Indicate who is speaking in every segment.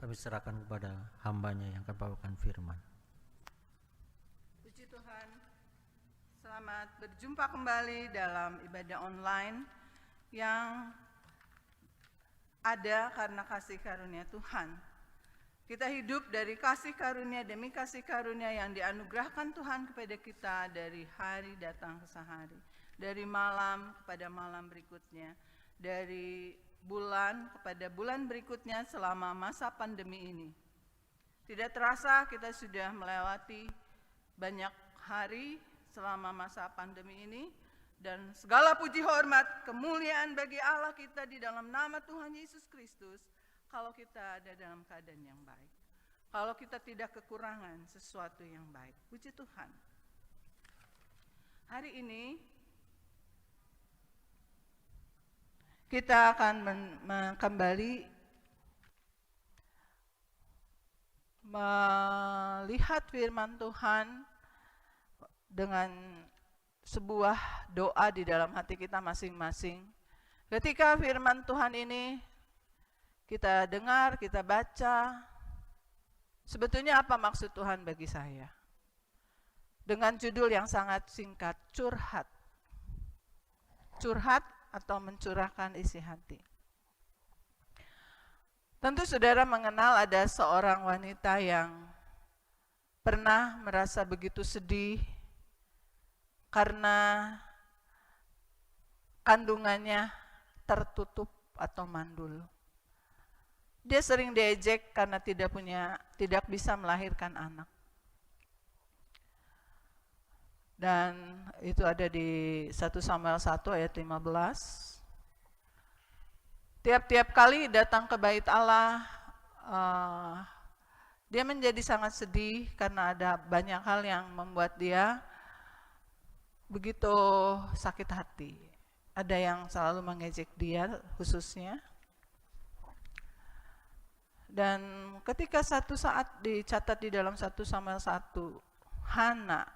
Speaker 1: kami serahkan kepada hamba-Nya yang akan membawakan firman.
Speaker 2: Puji Tuhan, selamat berjumpa kembali dalam ibadah online yang ada karena kasih karunia Tuhan. Kita hidup dari kasih karunia demi kasih karunia yang dianugerahkan Tuhan kepada kita dari hari datang ke sehari, dari malam kepada malam berikutnya, dari bulan kepada bulan berikutnya selama masa pandemi ini. Tidak terasa kita sudah melewati banyak hari selama masa pandemi ini, dan segala puji hormat kemuliaan bagi Allah kita di dalam nama Tuhan Yesus Kristus kalau kita ada dalam keadaan yang baik, kalau kita tidak kekurangan sesuatu yang baik. Puji Tuhan. Hari ini kita akan kembali melihat firman Tuhan dengan sebuah doa di dalam hati kita masing-masing. Ketika firman Tuhan ini kita dengar, kita baca, sebetulnya apa maksud Tuhan bagi saya? Dengan judul yang sangat singkat, curhat. Curhat atau mencurahkan isi hati. Tentu saudara mengenal ada seorang wanita yang pernah merasa begitu sedih karena kandungannya tertutup atau mandul. Dia sering diejek karena tidak bisa melahirkan anak. Dan itu ada di 1 Samuel 1 ayat 15. Tiap-tiap kali datang ke bait Allah, dia menjadi sangat sedih karena ada banyak hal yang membuat dia begitu sakit hati. Ada yang selalu mengejek dia khususnya. Dan ketika satu saat dicatat di dalam 1 Samuel 1, Hana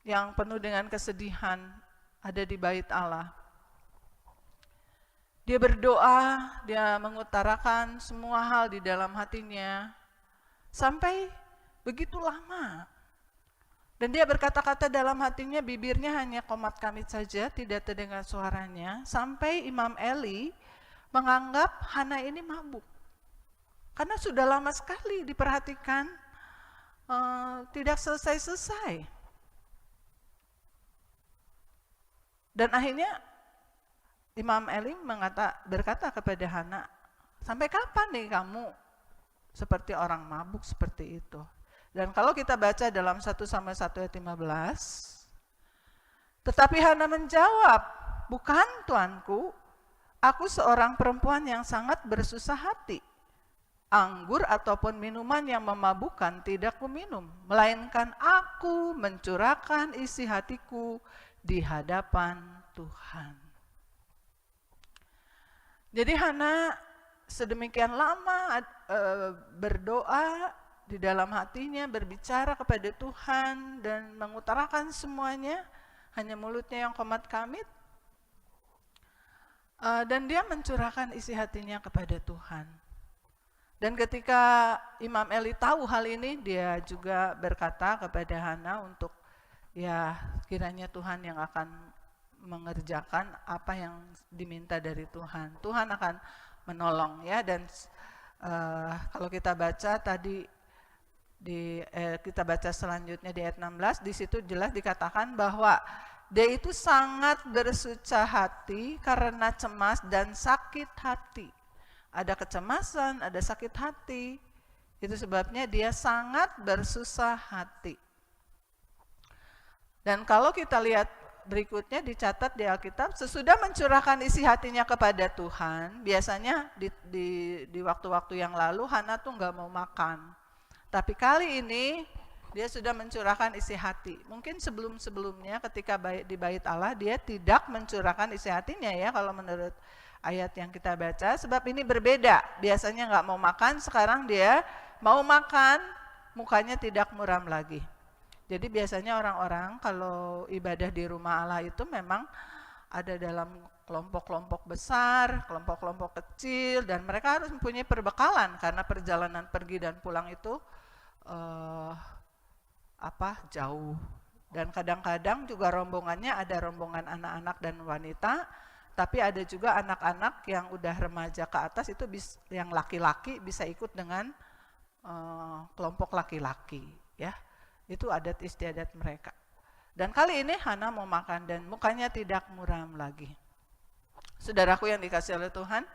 Speaker 2: yang penuh dengan kesedihan ada di bait Allah. Dia berdoa, dia mengutarakan semua hal di dalam hatinya sampai begitu lama. Dan dia berkata-kata dalam hatinya, bibirnya hanya komat kamit saja, tidak terdengar suaranya, sampai Imam Eli menganggap Hana ini mabuk. Karena sudah lama sekali diperhatikan, tidak selesai-selesai. Dan akhirnya Imam Eli berkata kepada Hana, sampai kapan nih kamu seperti orang mabuk seperti itu? Dan kalau kita baca dalam 1 Samuel 1 ayat 15, tetapi Hana menjawab, bukan tuanku, aku seorang perempuan yang sangat bersusah hati. Anggur ataupun minuman yang memabukkan tidak kuminum, melainkan aku mencurahkan isi hatiku di hadapan Tuhan. Jadi Hana sedemikian lama berdoa di dalam hatinya, berbicara kepada Tuhan dan mengutarakan semuanya, hanya mulutnya yang komat kamit. Dan dia mencurahkan isi hatinya kepada Tuhan. Dan ketika Imam Eli tahu hal ini, dia juga berkata kepada Hana untuk ya kiranya Tuhan yang akan mengerjakan apa yang diminta dari Tuhan. Tuhan akan menolong ya. Dan kalau kita baca tadi kita baca selanjutnya di ayat 16, di situ jelas dikatakan bahwa dia itu sangat bersusah hati karena cemas dan sakit hati. Ada kecemasan, ada sakit hati. Itu sebabnya dia sangat bersusah hati. Dan kalau kita lihat berikutnya dicatat di Alkitab, sesudah mencurahkan isi hatinya kepada Tuhan, biasanya di waktu-waktu yang lalu Hana tuh nggak mau makan. Tapi kali ini dia sudah mencurahkan isi hati. Mungkin sebelum-sebelumnya ketika di bait Allah dia tidak mencurahkan isi hatinya ya kalau menurut ayat yang kita baca. Sebab ini berbeda, biasanya nggak mau makan, sekarang dia mau makan, mukanya tidak muram lagi. Jadi biasanya orang-orang kalau ibadah di rumah Allah itu memang ada dalam kelompok-kelompok besar, kelompok-kelompok kecil, dan mereka harus mempunyai perbekalan karena perjalanan pergi dan pulang itu jauh. Dan kadang-kadang juga rombongannya ada rombongan anak-anak dan wanita, tapi ada juga anak-anak yang udah remaja ke atas itu yang laki-laki bisa ikut dengan kelompok laki-laki, ya. Itu adat istiadat mereka. Dan kali ini Hana mau makan dan mukanya tidak muram lagi. Saudaraku yang dikasihi oleh Tuhan,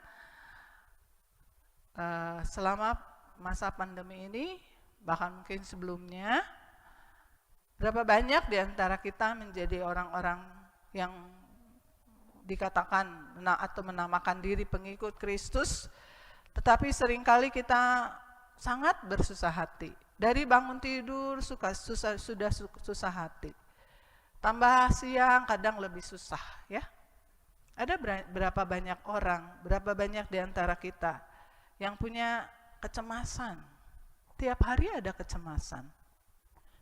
Speaker 2: selama masa pandemi ini, bahkan mungkin sebelumnya, berapa banyak di antara kita menjadi orang-orang yang dikatakan atau menamakan diri pengikut Kristus, tetapi seringkali kita sangat bersusah hati. Dari bangun tidur sudah susah hati. Tambah siang kadang lebih susah, ya. Ada berapa banyak orang, berapa banyak di antara kita yang punya kecemasan. Tiap hari ada kecemasan.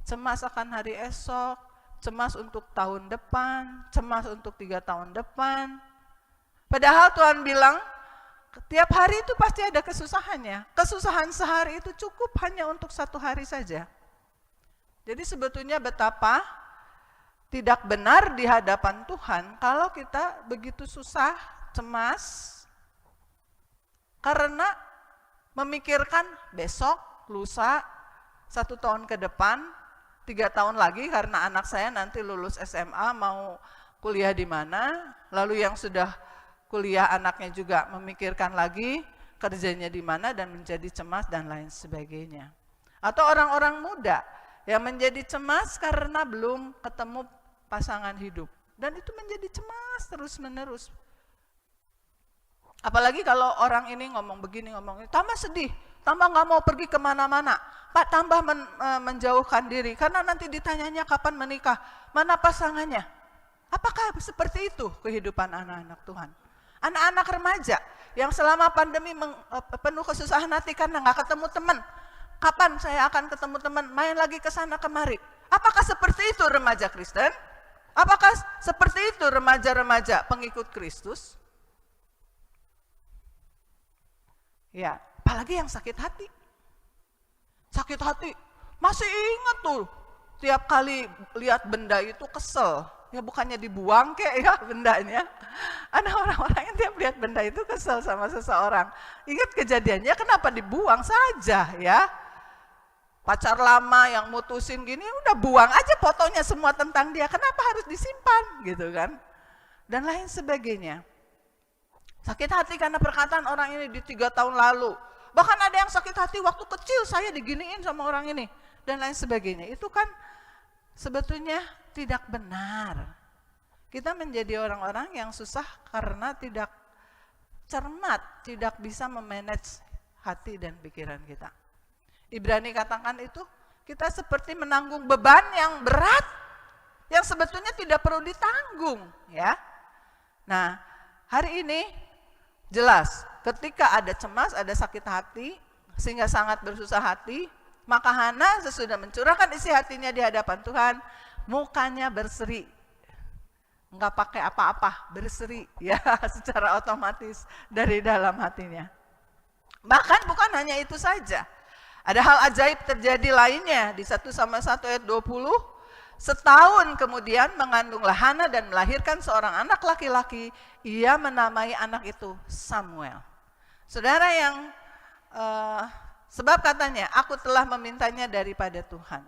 Speaker 2: Cemas akan hari esok, cemas untuk tahun depan, cemas untuk 3 tahun depan. Padahal Tuhan bilang, tiap hari itu pasti ada kesusahannya. Kesusahan sehari itu cukup hanya untuk 1 hari saja. Jadi sebetulnya betapa tidak benar di hadapan Tuhan kalau kita begitu susah, cemas, karena memikirkan besok, lusa, 1 tahun ke depan, 3 tahun lagi karena anak saya nanti lulus SMA mau kuliah di mana, lalu yang sudah kuliah anaknya juga memikirkan lagi kerjanya di mana dan menjadi cemas dan lain sebagainya. Atau orang-orang muda yang menjadi cemas karena belum ketemu pasangan hidup dan itu menjadi cemas terus-menerus. Apalagi kalau orang ini ngomong begini, ngomong ini, tambah sedih, tambah nggak mau pergi kemana-mana, Pak, tambah menjauhkan diri, karena nanti ditanyanya kapan menikah, mana pasangannya. Apakah seperti itu kehidupan anak-anak Tuhan? Anak-anak remaja yang selama pandemi penuh kesusahan hati karena nggak ketemu teman. Kapan saya akan ketemu teman, main lagi ke sana kemari. Apakah seperti itu remaja Kristen? Apakah seperti itu remaja-remaja pengikut Kristus? Ya, apalagi yang sakit hati. Sakit hati, masih ingat tuh, tiap kali lihat benda itu kesel. Ya bukannya dibuang kayak ya bendanya. Ada orang-orang yang tiap lihat benda itu kesel sama seseorang. Ingat kejadiannya, kenapa dibuang saja ya. Pacar lama yang mutusin gini, udah buang aja fotonya semua tentang dia. Kenapa harus disimpan gitu kan. Dan lain sebagainya. Sakit hati karena perkataan orang ini di 3 tahun lalu. Bahkan ada yang sakit hati waktu kecil saya diginiin sama orang ini. Dan lain sebagainya. Itu kan sebetulnya tidak benar. Kita menjadi orang-orang yang susah karena tidak cermat, tidak bisa memanage hati dan pikiran kita. Ibrani katakan itu, kita seperti menanggung beban yang berat, yang sebetulnya tidak perlu ditanggung. Ya. Nah, hari ini jelas, ketika ada cemas, ada sakit hati, sehingga sangat bersusah hati, maka Hana sesudah mencurahkan isi hatinya di hadapan Tuhan, mukanya berseri. Enggak pakai apa-apa, berseri ya secara otomatis dari dalam hatinya. Bahkan bukan hanya itu saja. Ada hal ajaib terjadi lainnya di 1 Samuel 1 ayat 20. Setahun kemudian mengandunglah Hana dan melahirkan seorang anak laki-laki. Ia menamai anak itu Samuel. Saudara yang sebab katanya, aku telah memintanya daripada Tuhan.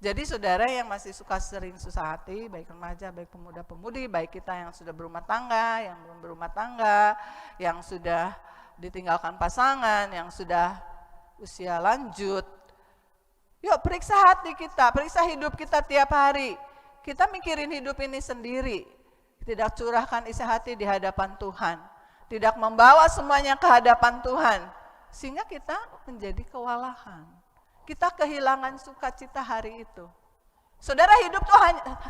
Speaker 2: Jadi saudara yang masih suka sering susah hati, baik remaja, baik pemuda-pemudi, baik kita yang sudah berumah tangga, yang belum berumah tangga, yang sudah ditinggalkan pasangan, yang sudah usia lanjut. Yuk periksa hati kita, periksa hidup kita tiap hari. Kita mikirin hidup ini sendiri, tidak curahkan isi hati di hadapan Tuhan, tidak membawa semuanya ke hadapan Tuhan, sehingga kita menjadi kewalahan. Kita kehilangan sukacita hari itu. Saudara, hidup tuh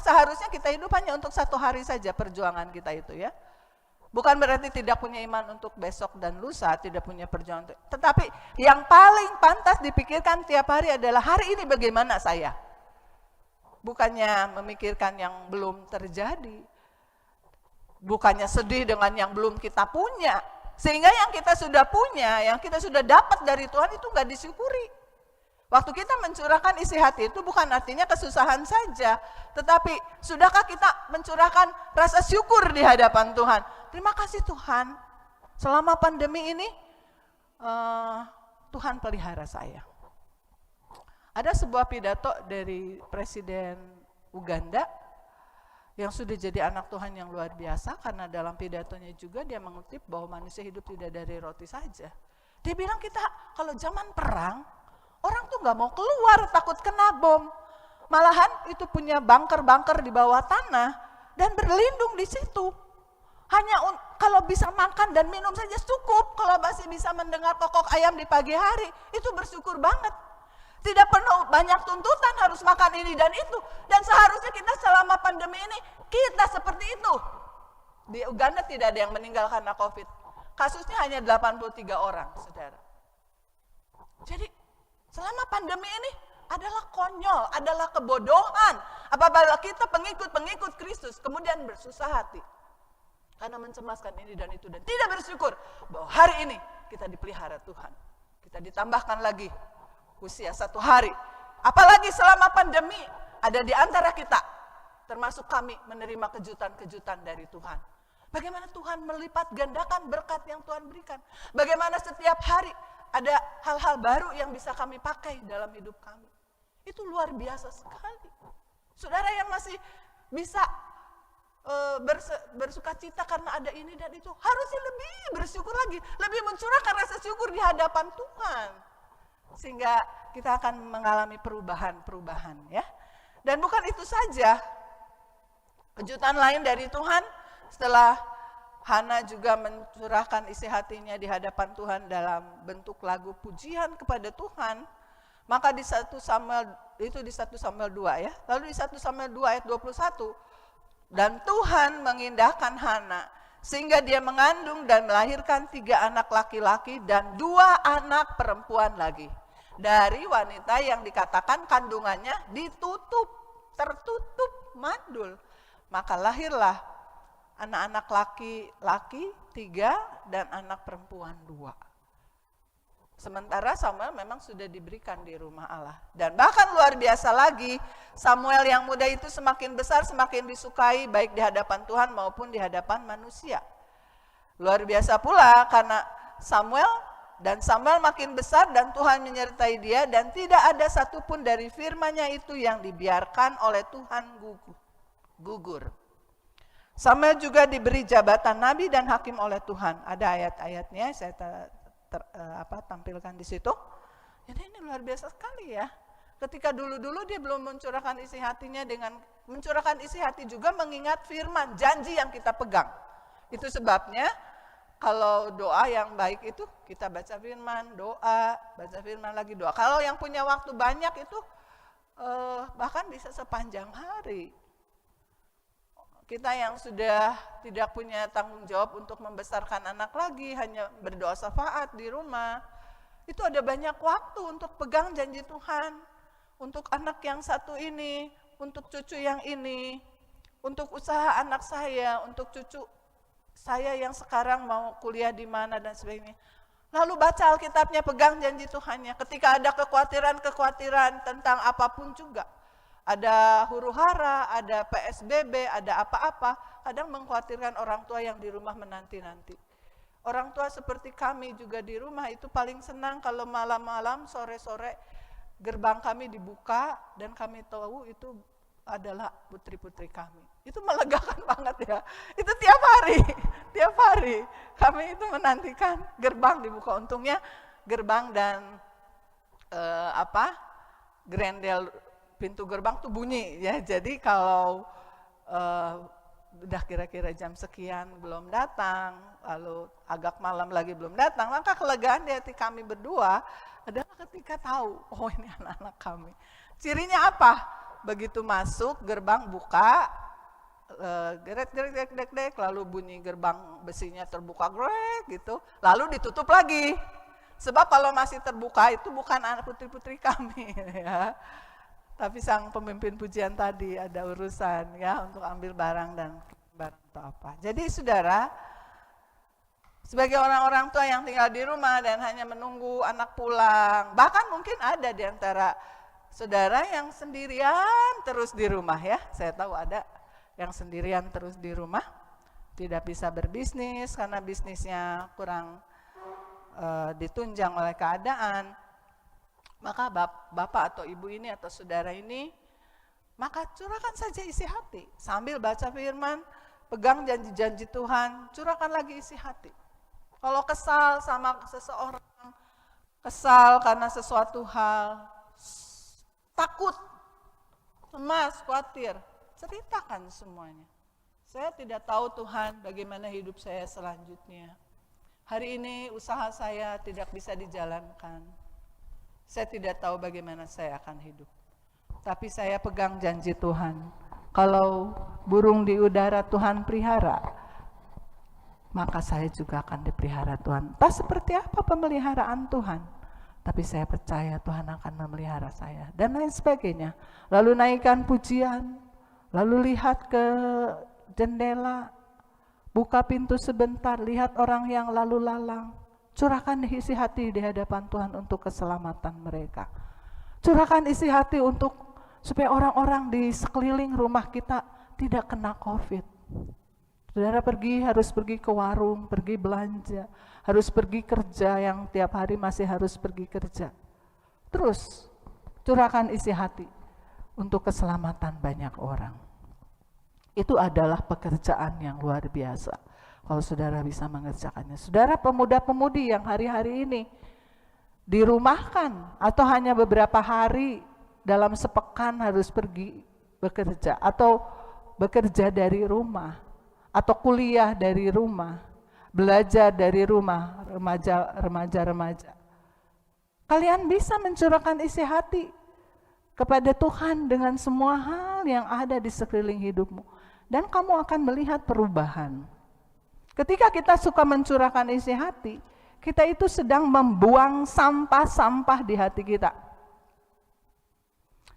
Speaker 2: seharusnya kita hidup hanya untuk 1 hari saja perjuangan kita itu ya. Bukan berarti tidak punya iman untuk besok dan lusa, tidak punya perjuangan. Tetapi yang paling pantas dipikirkan tiap hari adalah hari ini bagaimana saya. Bukannya memikirkan yang belum terjadi. Bukannya sedih dengan yang belum kita punya. Sehingga yang kita sudah punya, yang kita sudah dapat dari Tuhan itu nggak disyukuri. Waktu kita mencurahkan isi hati itu bukan artinya kesusahan saja. Tetapi sudahkah kita mencurahkan rasa syukur di hadapan Tuhan? Terima kasih Tuhan, selama pandemi ini Tuhan pelihara saya. Ada sebuah pidato dari Presiden Uganda yang sudah jadi anak Tuhan yang luar biasa, karena dalam pidatonya juga dia mengutip bahwa manusia hidup tidak dari roti saja. Dia bilang kita kalau zaman perang, orang tuh nggak mau keluar takut kena bom. Malahan itu punya bunker-bunker di bawah tanah dan berlindung di situ. Hanya kalau bisa makan dan minum saja cukup. Kalau masih bisa mendengar kokok ayam di pagi hari, itu bersyukur banget. Tidak perlu banyak tuntutan harus makan ini dan itu. Dan seharusnya kita selama pandemi ini, kita seperti itu. Di Uganda tidak ada yang meninggal karena COVID. Kasusnya hanya 83 orang, saudara. Jadi selama pandemi ini adalah konyol, adalah kebodohan. Apabila kita pengikut-pengikut Kristus, kemudian bersusah hati. Karena mencemaskan ini dan itu. Dan tidak bersyukur bahwa hari ini kita dipelihara Tuhan. Kita ditambahkan lagi usia 1 hari. Apalagi selama pandemi ada di antara kita, termasuk kami, menerima kejutan-kejutan dari Tuhan. Bagaimana Tuhan melipat gandakan berkat yang Tuhan berikan. Bagaimana setiap hari ada hal-hal baru yang bisa kami pakai dalam hidup kami. Itu luar biasa sekali. Saudara yang masih bisa bersuka cita karena ada ini dan itu, harusnya lebih bersyukur lagi, lebih mencurahkan rasa syukur di hadapan Tuhan. Sehingga kita akan mengalami perubahan-perubahan ya. Dan bukan itu saja, kejutan lain dari Tuhan setelah Hana juga mencurahkan isi hatinya di hadapan Tuhan dalam bentuk lagu pujian kepada Tuhan. Maka di 1 Samuel, itu di 1 Samuel 2 ya. Lalu di 1 Samuel 2 ayat 21, dan Tuhan mengindahkan Hana sehingga dia mengandung dan melahirkan 3 anak laki-laki dan 2 anak perempuan lagi. Dari wanita yang dikatakan kandungannya ditutup, tertutup, mandul. Maka lahirlah anak-anak laki-laki 3 dan anak perempuan 2. Sementara Samuel memang sudah diberikan di rumah Allah. Dan bahkan luar biasa lagi, Samuel yang muda itu semakin besar, semakin disukai baik di hadapan Tuhan maupun di hadapan manusia. Luar biasa pula karena Samuel makin besar dan Tuhan menyertai dia, dan tidak ada satupun dari firman-Nya itu yang dibiarkan oleh Tuhan gugur. Samuel juga diberi jabatan nabi dan hakim oleh Tuhan. Ada ayat-ayatnya saya tampilkan di situ. Jadi ini luar biasa sekali ya. Ketika dulu-dulu dia belum mencurahkan isi hatinya, dengan mencurahkan isi hati juga mengingat firman, janji yang kita pegang. Itu sebabnya kalau doa yang baik itu kita baca firman, doa, baca firman lagi, doa. Kalau yang punya waktu banyak itu bahkan bisa sepanjang hari. Kita yang sudah tidak punya tanggung jawab untuk membesarkan anak lagi, hanya berdoa syafaat di rumah, itu ada banyak waktu untuk pegang janji Tuhan, untuk anak yang satu ini, untuk cucu yang ini, untuk usaha anak saya, untuk cucu saya yang sekarang mau kuliah di mana dan sebagainya. Lalu baca Alkitabnya, pegang janji Tuhannya. Ketika ada kekhawatiran tentang apapun juga, ada huru-hara, ada PSBB, ada apa-apa, kadang mengkhawatirkan orang tua yang di rumah menanti-nanti. Orang tua seperti kami juga di rumah itu paling senang kalau malam-malam, sore-sore gerbang kami dibuka dan kami tahu itu adalah putri-putri kami. Itu melegakan banget ya. Itu tiap hari kami itu menantikan gerbang dibuka. Untungnya gerbang dan grendel pintu gerbang tuh bunyi ya. Jadi kalau udah kira-kira jam sekian belum datang, lalu agak malam lagi belum datang, maka kelegaan di hati kami berdua adalah ketika tahu, oh ini anak-anak kami. Cirinya apa? Begitu masuk gerbang buka, gerek, lalu bunyi gerbang besinya terbuka grek gitu, lalu ditutup lagi. Sebab kalau masih terbuka itu bukan anak putri-putri kami ya. Tapi sang pemimpin pujian tadi ada urusan ya untuk ambil barang dan barang atau apa. Jadi saudara, sebagai orang-orang tua yang tinggal di rumah dan hanya menunggu anak pulang, bahkan mungkin ada di antara saudara yang sendirian terus di rumah ya. Saya tahu ada yang sendirian terus di rumah, tidak bisa berbisnis karena bisnisnya kurang ditunjang oleh keadaan. Maka bapak atau ibu ini atau saudara ini, maka curahkan saja isi hati. Sambil baca firman, pegang janji-janji Tuhan, curahkan lagi isi hati. Kalau kesal sama seseorang, kesal karena sesuatu hal, takut, cemas, khawatir, ceritakan semuanya. Saya tidak tahu Tuhan bagaimana hidup saya selanjutnya. Hari ini usaha saya tidak bisa dijalankan. Saya tidak tahu bagaimana saya akan hidup. Tapi saya pegang janji Tuhan. Kalau burung di udara Tuhan pelihara, maka saya juga akan dipelihara Tuhan. Entah seperti apa pemeliharaan Tuhan, tapi saya percaya Tuhan akan memelihara saya. Dan lain sebagainya. Lalu naikkan pujian, lalu lihat ke jendela, buka pintu sebentar, lihat orang yang lalu lalang. Curahkan isi hati di hadapan Tuhan untuk keselamatan mereka. Curahkan isi hati untuk supaya orang-orang di sekeliling rumah kita tidak kena COVID. Saudara harus pergi ke warung, pergi belanja, harus pergi kerja yang tiap hari masih harus pergi kerja. Terus curahkan isi hati untuk keselamatan banyak orang. Itu adalah pekerjaan yang luar biasa. Kalau saudara bisa mengerjakannya. Saudara pemuda-pemudi yang hari-hari ini dirumahkan atau hanya beberapa hari dalam sepekan harus pergi bekerja atau bekerja dari rumah atau kuliah dari rumah, belajar dari rumah, remaja-remaja. Kalian bisa mencurahkan isi hati kepada Tuhan dengan semua hal yang ada di sekeliling hidupmu dan kamu akan melihat perubahan. Ketika kita suka mencurahkan isi hati, kita itu sedang membuang sampah-sampah di hati kita.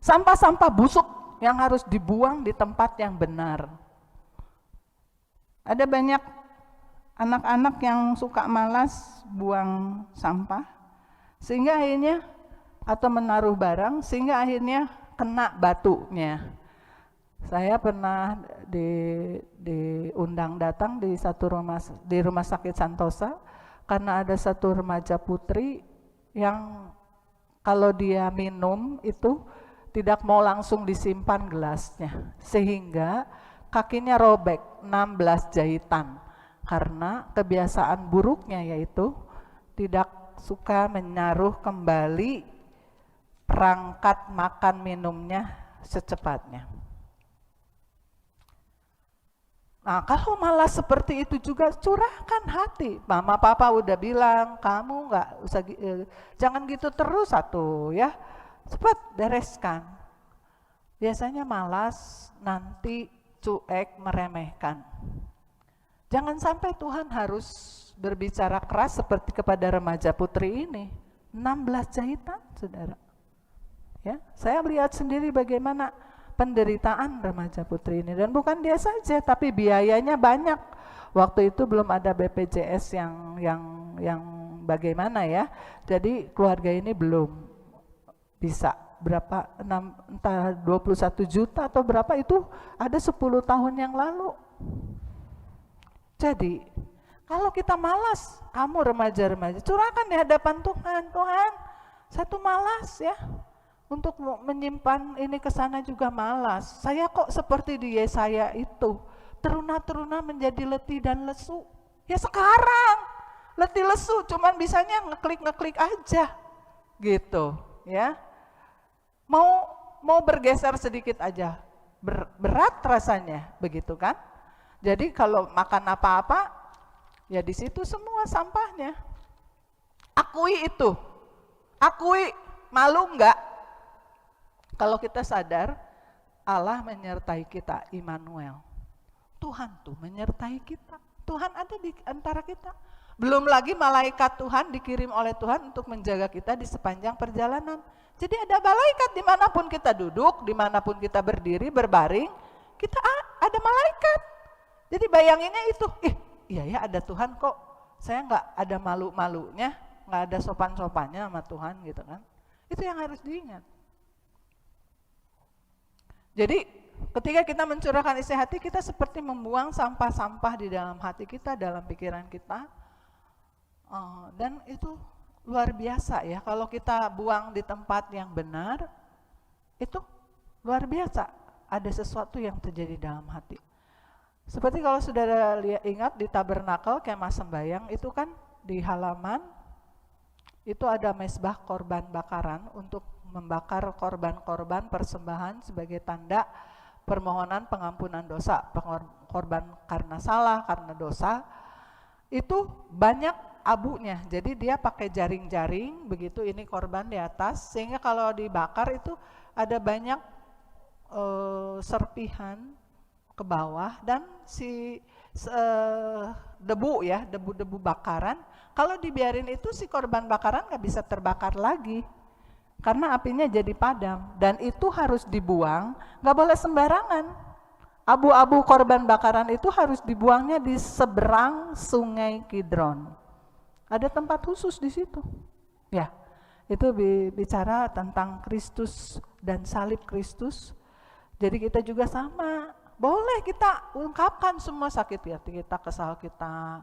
Speaker 2: Sampah-sampah busuk yang harus dibuang di tempat yang benar. Ada banyak anak-anak yang suka malas buang sampah, sehingga akhirnya atau menaruh barang, sehingga akhirnya kena batunya. Saya pernah diundang datang di rumah sakit Santosa karena ada satu remaja putri yang kalau dia minum itu tidak mau langsung disimpan gelasnya sehingga kakinya robek 16 jahitan karena kebiasaan buruknya yaitu tidak suka menaruh kembali perangkat makan minumnya secepatnya. Nah, kalau malah seperti itu juga curahkan hati. Mama papa udah bilang, kamu nggak usah jangan gitu terus satu ya. Cepat bereskan. Biasanya malas, nanti cuek, meremehkan. Jangan sampai Tuhan harus berbicara keras seperti kepada remaja putri ini. 16 jahitan, saudara. Ya, saya melihat sendiri bagaimana penderitaan remaja putri ini, dan bukan dia saja, tapi biayanya banyak. Waktu itu belum ada BPJS yang bagaimana ya. Jadi keluarga ini belum bisa berapa entah 21 juta atau berapa itu ada 10 tahun yang lalu. Jadi kalau kita malas, kamu remaja-remaja curahkan di hadapan Tuhan. Tuhan, satu malas ya. Untuk menyimpan ini ke sana juga malas. Saya kok seperti di Yesaya itu, teruna-teruna menjadi letih dan lesu. Ya sekarang, letih lesu, cuman bisanya ngeklik aja, gitu, ya. Mau bergeser sedikit aja, berat rasanya, begitu kan? Jadi kalau makan apa-apa, ya di situ semua sampahnya. Akui itu, akui, malu enggak? Kalau kita sadar, Allah menyertai kita, Immanuel. Tuhan tuh menyertai kita. Tuhan ada di antara kita. Belum lagi malaikat Tuhan dikirim oleh Tuhan untuk menjaga kita di sepanjang perjalanan. Jadi ada malaikat dimanapun kita duduk, dimanapun kita berdiri, berbaring, kita ada malaikat Jadi bayanginnya itu, iya ya ada Tuhan kok, saya nggak ada malu-malunya, nggak ada sopan-sopannya sama Tuhan gitu kan. Itu yang harus diingat. Jadi ketika kita mencurahkan isi hati, kita seperti membuang sampah-sampah di dalam hati kita, dalam pikiran kita. Dan itu luar biasa ya, kalau kita buang di tempat yang benar, itu luar biasa, ada sesuatu yang terjadi dalam hati. Seperti kalau saudara ingat di tabernakel kemah sembayang itu kan di halaman itu ada mezbah korban bakaran untuk membakar korban-korban persembahan sebagai tanda permohonan pengampunan dosa, korban karena salah, karena dosa. Itu banyak abunya, jadi dia pakai jaring-jaring begitu, ini korban di atas, sehingga kalau dibakar itu ada banyak serpihan ke bawah, dan si debu ya, debu-debu bakaran, kalau dibiarin itu si korban bakaran nggak bisa terbakar lagi, karena apinya jadi padam, dan itu harus dibuang, nggak boleh sembarangan. Abu-abu korban bakaran itu harus dibuangnya di seberang Sungai Kidron. Ada tempat khusus di situ. Ya, itu bicara tentang Kristus dan salib Kristus. Jadi kita juga sama. Boleh kita ungkapkan semua sakit hati kita, kesal kita,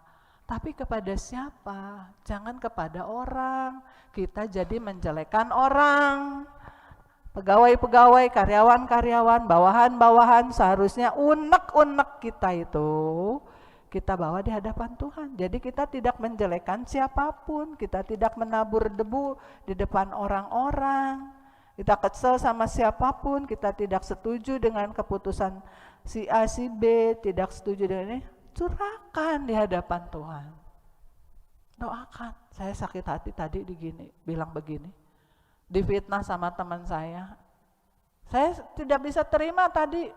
Speaker 2: tapi kepada siapa? Jangan kepada orang. Kita jadi menjelekkan orang. Pegawai-pegawai, karyawan-karyawan, bawahan-bawahan, seharusnya unek-unek kita itu kita bawa di hadapan Tuhan. Jadi kita tidak menjelekkan siapapun, kita tidak menabur debu di depan orang-orang. Kita kesel sama siapapun, kita tidak setuju dengan keputusan si A, si B, tidak setuju dengan ini, curahkan di hadapan Tuhan. Doakan, saya sakit hati tadi bilang begini, difitnah sama teman saya tidak bisa terima tadi,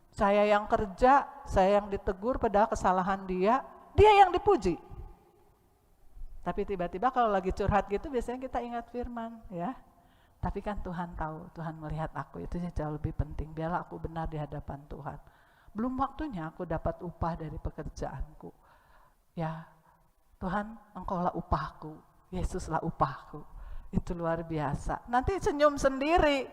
Speaker 2: saya yang kerja, saya yang ditegur padahal kesalahan dia yang dipuji. Tapi tiba-tiba kalau lagi curhat gitu biasanya kita ingat firman ya. Tapi kan Tuhan tahu, Tuhan melihat aku, itu jauh lebih penting. Biarlah aku benar di hadapan Tuhan. Belum waktunya aku dapat upah dari pekerjaanku. Ya, Tuhan, Engkaulah upahku, Yesuslah upahku. Itu luar biasa. Nanti senyum sendiri.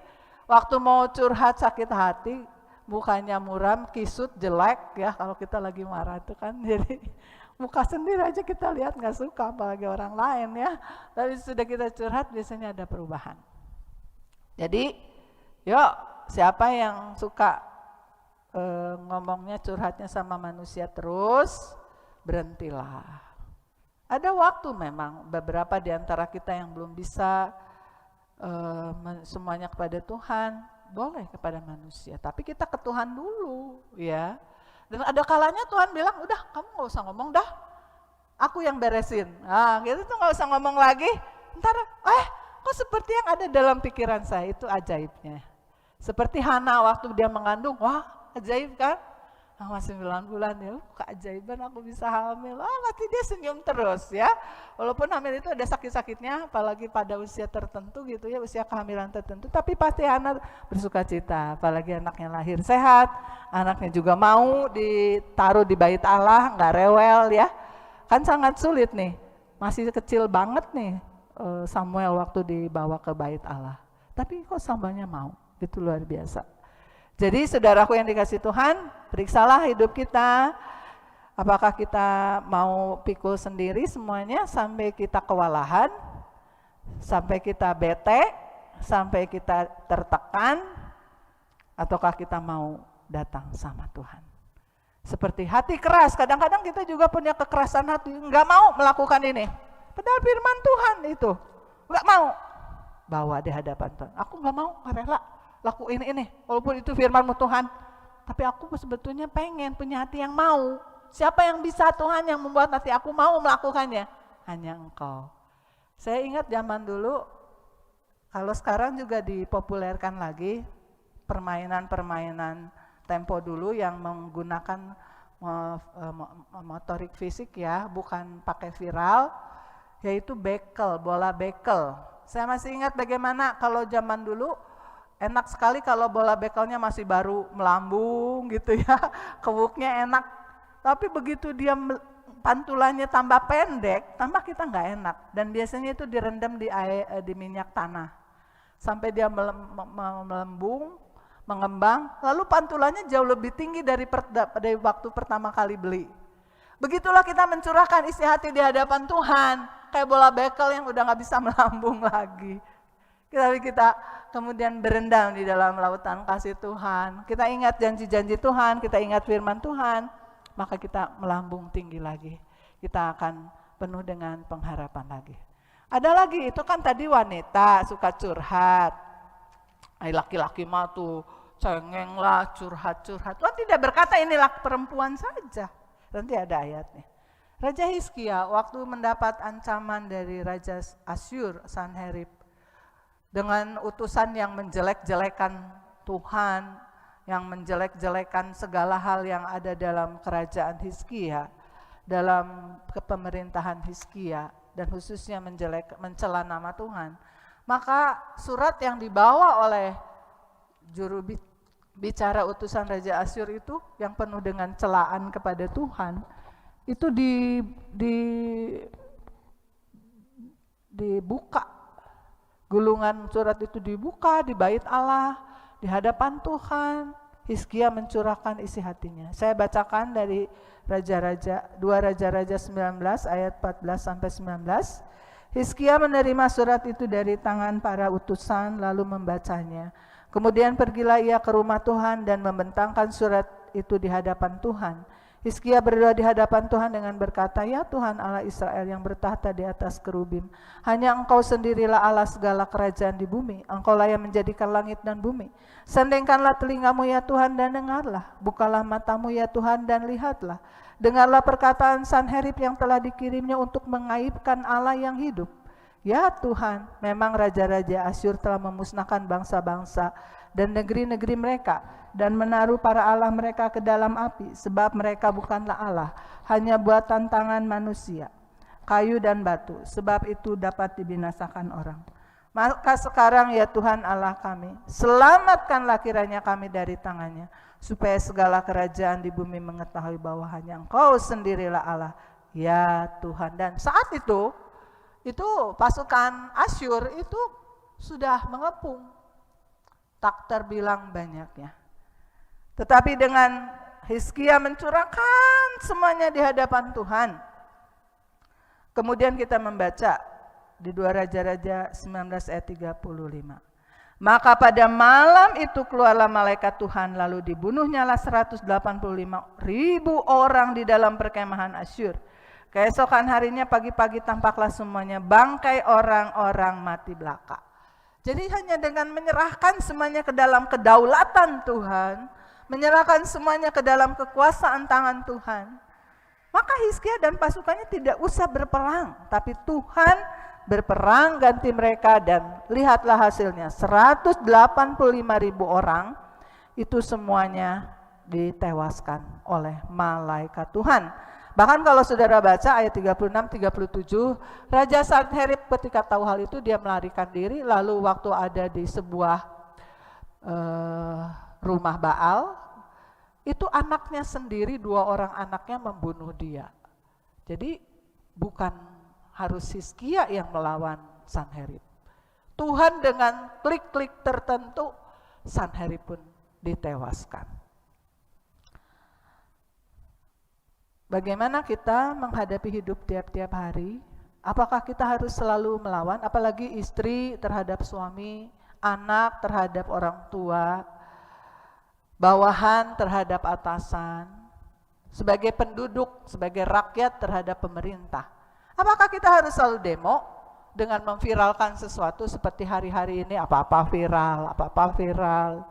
Speaker 2: Waktu mau curhat sakit hati, mukanya muram, kisut, jelek ya. Kalau kita lagi marah itu kan, jadi muka sendiri aja kita lihat nggak suka, apalagi orang lain ya. Tapi sudah kita curhat biasanya ada perubahan. Jadi, yuk siapa yang suka ngomongnya, curhatnya sama manusia terus, berhentilah. Ada waktu memang, beberapa di antara kita yang belum bisa semuanya kepada Tuhan, boleh kepada manusia. Tapi kita ke Tuhan dulu ya. Dan ada kalanya Tuhan bilang, udah kamu gak usah ngomong dah, aku yang beresin. Nah gitu tuh gak usah ngomong lagi, ntar kok seperti yang ada dalam pikiran saya, itu ajaibnya. Seperti Hana waktu dia mengandung, wah ajaib kan? Masih 9 bulan ya, keajaiban aku bisa hamil. Pasti dia senyum terus ya. Walaupun hamil itu ada sakit-sakitnya, apalagi pada usia tertentu gitu ya, usia kehamilan tertentu. Tapi pasti Hana bersuka cita, apalagi anaknya lahir sehat, anaknya juga mau ditaruh di bait Allah, nggak rewel ya. Kan sangat sulit nih, masih kecil banget nih. Samuel waktu dibawa ke bait Allah. Tapi kok Samuelnya mau, itu luar biasa. Jadi saudaraku yang dikasih Tuhan, periksalah hidup kita, apakah kita mau pikul sendiri semuanya sampai kita kewalahan, sampai kita bete, sampai kita tertekan, ataukah kita mau datang sama Tuhan. Seperti hati keras, kadang-kadang kita juga punya kekerasan hati, nggak mau melakukan ini. Padahal firman Tuhan itu, nggak mau bawa di hadapan Tuhan. Aku nggak mau, nggak rela lakuin ini, walaupun itu firman-Mu Tuhan. Tapi aku sebetulnya pengen punya hati yang mau. Siapa yang bisa Tuhan yang membuat hati aku mau melakukannya? Hanya Engkau. Saya ingat zaman dulu, kalau sekarang juga dipopulerkan lagi, permainan-permainan tempo dulu yang menggunakan motorik fisik ya, bukan pakai viral, yaitu bekel, bola bekel. Saya masih ingat bagaimana kalau zaman dulu enak sekali kalau bola bekelnya masih baru melambung gitu ya, kewuknya enak. Tapi begitu dia pantulannya tambah pendek, tambah kita nggak enak. Dan biasanya itu direndam di minyak tanah. Sampai dia melembung, mengembang, lalu pantulannya jauh lebih tinggi dari waktu pertama kali beli. Begitulah kita mencurahkan isi hati di hadapan Tuhan, kayak bola bekel yang udah nggak bisa melambung lagi. Tapi kita kemudian berendam di dalam lautan kasih Tuhan. Kita ingat janji-janji Tuhan, kita ingat firman Tuhan, maka kita melambung tinggi lagi. Kita akan penuh dengan pengharapan lagi. Ada lagi, itu kan tadi wanita suka curhat. Laki-laki mah tuh cengeng lah, curhat-curhat. Tuhan tidak berkata inilah perempuan saja. Nanti ada ayatnya. Raja Hizkia waktu mendapat ancaman dari Raja Asyur, Sanherib, dengan utusan yang menjelek-jelekan Tuhan, yang menjelek-jelekan segala hal yang ada dalam kerajaan Hizkia, dalam kepemerintahan Hizkia, dan khususnya mencela nama Tuhan. Maka surat yang dibawa oleh juru bicara utusan Raja Asyur itu yang penuh dengan celaan kepada Tuhan, itu dibuka. Gulungan surat itu dibuka di bait Allah, di hadapan Tuhan. Hizkia mencurahkan isi hatinya. Saya bacakan dari Raja-Raja 2 Raja-Raja 19 ayat 14 sampai 19. Hizkia menerima surat itu dari tangan para utusan lalu membacanya. Kemudian pergilah ia ke rumah Tuhan dan membentangkan surat itu di hadapan Tuhan. Hizkia berdoa di hadapan Tuhan dengan berkata, "Ya Tuhan Allah Israel yang bertahta di atas kerubim, hanya Engkau sendirilah Allah segala kerajaan di bumi. Engkaulah yang menjadikan langit dan bumi. Sandengkanlah telingamu ya Tuhan dan dengarlah. Bukalah matamu ya Tuhan dan lihatlah. Dengarlah perkataan Sanherib yang telah dikirimnya untuk mengaibkan Allah yang hidup. Ya Tuhan, memang raja-raja Asyur telah memusnahkan bangsa-bangsa dan negeri-negeri mereka dan menaruh para Allah mereka ke dalam api, sebab mereka bukanlah Allah, hanya buatan tangan manusia, kayu dan batu, sebab itu dapat dibinasakan orang. Maka sekarang ya Tuhan Allah kami, selamatkanlah kiranya kami dari tangannya, supaya segala kerajaan di bumi mengetahui bahwa hanya Engkau sendirilah Allah, ya Tuhan." Dan saat itu pasukan Asyur itu sudah mengepung, tak terbilang banyaknya. Tetapi dengan Hizkia mencurahkan semuanya di hadapan Tuhan. Kemudian kita membaca di 2 Raja-Raja 19 ayat 35. Maka pada malam itu keluarlah malaikat Tuhan, lalu dibunuhnyalah 185.000 orang di dalam perkemahan Asyur. Keesokan harinya pagi-pagi tampaklah semuanya bangkai orang-orang mati belaka. Jadi hanya dengan menyerahkan semuanya ke dalam kedaulatan Tuhan, menyerahkan semuanya ke dalam kekuasaan tangan Tuhan, maka Hizkia dan pasukannya tidak usah berperang, tapi Tuhan berperang ganti mereka. Dan lihatlah hasilnya, 185.000 orang itu semuanya ditewaskan oleh malaikat Tuhan. Bahkan kalau saudara baca ayat 36-37, Raja Sanherib ketika tahu hal itu dia melarikan diri, lalu waktu ada di sebuah rumah Baal, itu anaknya sendiri, 2 orang anaknya membunuh dia. Jadi bukan harus Hizkia yang melawan Sanherib. Tuhan dengan klik-klik tertentu, Sanherib pun ditewaskan. Bagaimana kita menghadapi hidup tiap-tiap hari? Apakah kita harus selalu melawan, apalagi istri terhadap suami, anak terhadap orang tua, bawahan terhadap atasan, sebagai penduduk, sebagai rakyat terhadap pemerintah? Apakah kita harus selalu demo dengan memviralkan sesuatu seperti hari-hari ini, apa-apa viral?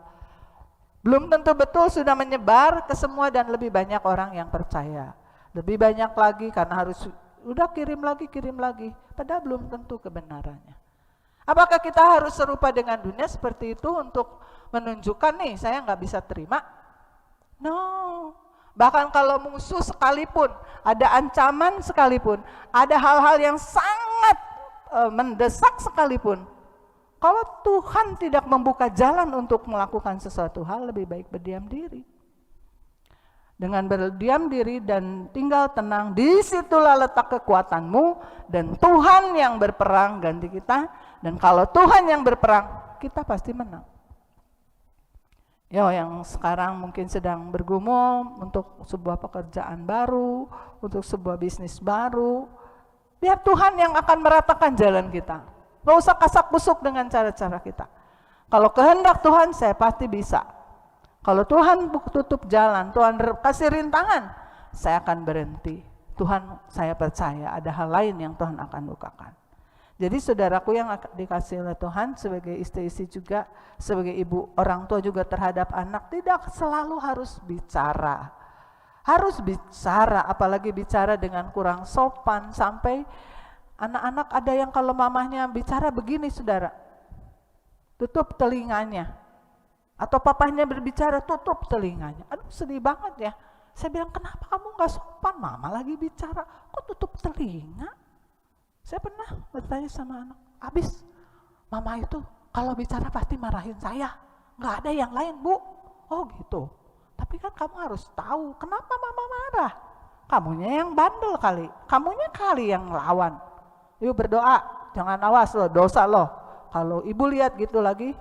Speaker 2: Belum tentu betul sudah menyebar ke semua dan lebih banyak orang yang percaya. Lebih banyak lagi karena harus udah kirim lagi, padahal belum tentu kebenarannya. Apakah kita harus serupa dengan dunia seperti itu untuk menunjukkan nih saya nggak bisa terima? No. Bahkan kalau musuh sekalipun, ada ancaman sekalipun, ada hal-hal yang sangat mendesak sekalipun, kalau Tuhan tidak membuka jalan untuk melakukan sesuatu hal, lebih baik berdiam diri. Dengan berdiam diri dan tinggal tenang, disitulah letak kekuatanmu, dan Tuhan yang berperang ganti kita. Dan kalau Tuhan yang berperang, kita pasti menang. Yang sekarang mungkin sedang bergumul untuk sebuah pekerjaan baru, untuk sebuah bisnis baru, biar Tuhan yang akan meratakan jalan kita. Gak usah kasak kusuk dengan cara-cara kita. Kalau kehendak Tuhan, saya pasti bisa. Kalau Tuhan tutup jalan, Tuhan kasih rintangan, saya akan berhenti. Tuhan, saya percaya ada hal lain yang Tuhan akan bukakan. Jadi saudaraku yang dikasih oleh Tuhan, sebagai istri-istri juga, sebagai ibu, orang tua juga terhadap anak, tidak selalu harus bicara. Harus bicara, apalagi bicara dengan kurang sopan, sampai anak-anak ada yang kalau mamahnya bicara begini saudara, tutup telinganya. Atau papahnya berbicara, tutup telinganya. Aduh sedih banget ya. Saya bilang, kenapa kamu gak sopan? Mama lagi bicara, kok tutup telinga? Saya pernah bertanya sama anak, habis mama itu kalau bicara pasti marahin saya. Gak ada yang lain, Bu. Oh gitu. Tapi kan kamu harus tahu, kenapa mama marah? Kamunya yang bandel kali, kamunya kali yang lawan. Ibu berdoa, jangan awas loh, dosa loh. Kalau ibu lihat gitu lagi,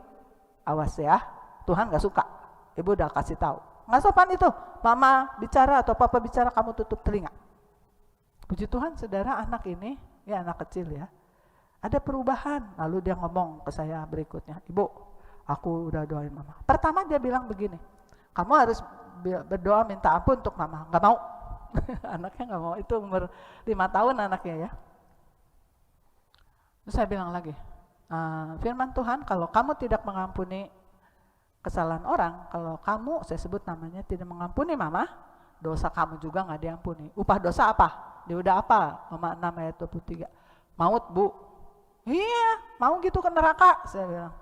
Speaker 2: awas ya. Tuhan gak suka, ibu udah kasih tahu. Gak sopan itu, mama bicara atau papa bicara kamu tutup telinga. Puji Tuhan saudara, anak ini, ya anak kecil ya, ada perubahan. Lalu dia ngomong ke saya berikutnya, Ibu, aku udah doain mama. Pertama dia bilang begini, kamu harus berdoa minta ampun untuk mama. Gak mau, anaknya gak mau, itu umur 5 tahun anaknya ya. Terus saya bilang lagi, firman Tuhan, kalau kamu tidak mengampuni kesalahan orang, kalau kamu, saya sebut namanya, tidak mengampuni mama, dosa kamu juga gak diampuni. Upah dosa apa? Dia udah apa? Roma 6 ayat 23. Maut, Bu. Iya, mau gitu ke neraka, saya bilang.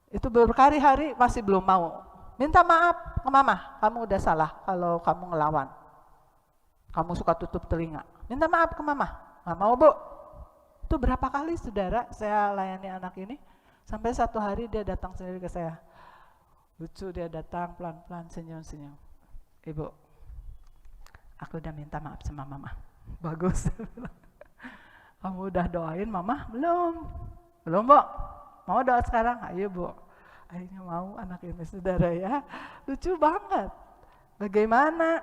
Speaker 2: Itu berkali-hari masih belum mau. Minta maaf ke mama, kamu udah salah kalau kamu ngelawan. Kamu suka tutup telinga. Minta maaf ke mama. Gak mau, Bu. Itu berapa kali saudara saya layani anak ini, sampai satu hari dia datang sendiri ke saya. Lucu, dia datang pelan-pelan senyum-senyum. Ibu, aku udah minta maaf sama mama. Bagus. Kamu udah doain mama? Belum. Belum, Bu. Mau doa sekarang? Ayo, Bu. Akhirnya mau anak ini saudara ya. Lucu banget. Bagaimana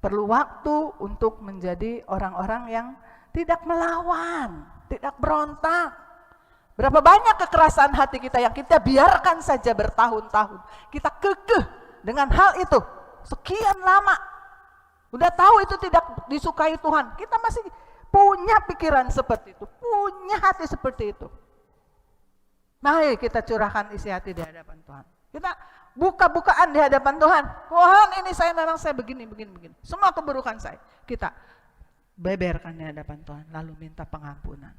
Speaker 2: perlu waktu untuk menjadi orang-orang yang tidak melawan, tidak berontak. Berapa banyak kekerasan hati kita yang kita biarkan saja bertahun-tahun. Kita kekeh dengan hal itu sekian lama. Udah tahu itu tidak disukai Tuhan. Kita masih punya pikiran seperti itu, punya hati seperti itu. Mari kita curahkan isi hati di hadapan Tuhan. Kita buka-bukaan di hadapan Tuhan. Tuhan, ini saya begini. Semua keburukan saya. Kita beberkan di hadapan Tuhan, lalu minta pengampunan.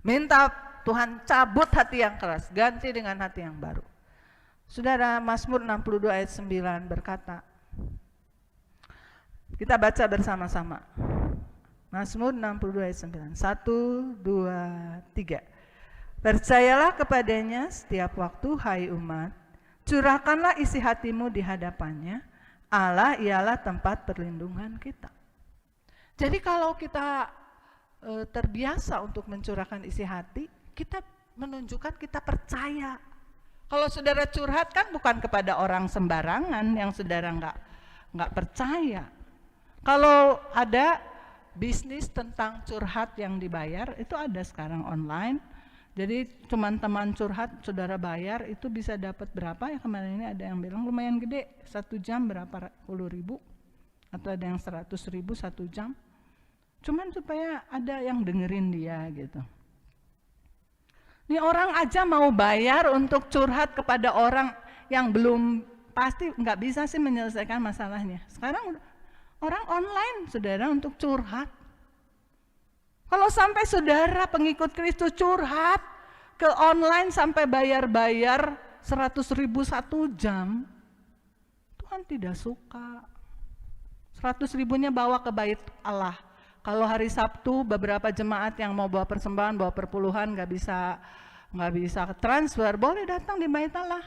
Speaker 2: Minta Tuhan cabut hati yang keras, ganti dengan hati yang baru. Saudara, Mazmur 62 ayat 9 berkata, kita baca bersama-sama. Mazmur 62 ayat 9. 1, 2, 3. Percayalah kepadanya setiap waktu, hai umat. Curahkanlah isi hatimu di hadapannya. Allah ialah tempat perlindungan kita. Jadi kalau kita terbiasa untuk mencurahkan isi hati, kita menunjukkan kita percaya. Kalau saudara curhat kan bukan kepada orang sembarangan yang saudara nggak percaya. Kalau ada bisnis tentang curhat yang dibayar, itu ada sekarang online. Jadi cuman teman curhat, saudara bayar, itu bisa dapat berapa ya, kemarin ini ada yang bilang lumayan gede, 1 jam berapa 10.000, atau ada yang 100.000 1 jam. Cuman supaya ada yang dengerin dia gitu. Ini orang aja mau bayar untuk curhat kepada orang yang belum pasti nggak bisa sih menyelesaikan masalahnya. Sekarang orang online saudara untuk curhat. Kalau sampai saudara pengikut Kristus curhat ke online sampai bayar-bayar 100.000 1 jam, Tuhan tidak suka. 100.000-nya bawa ke bait Allah. Kalau hari Sabtu beberapa jemaat yang mau bawa persembahan, bawa perpuluhan nggak bisa transfer, boleh datang di bait Allah.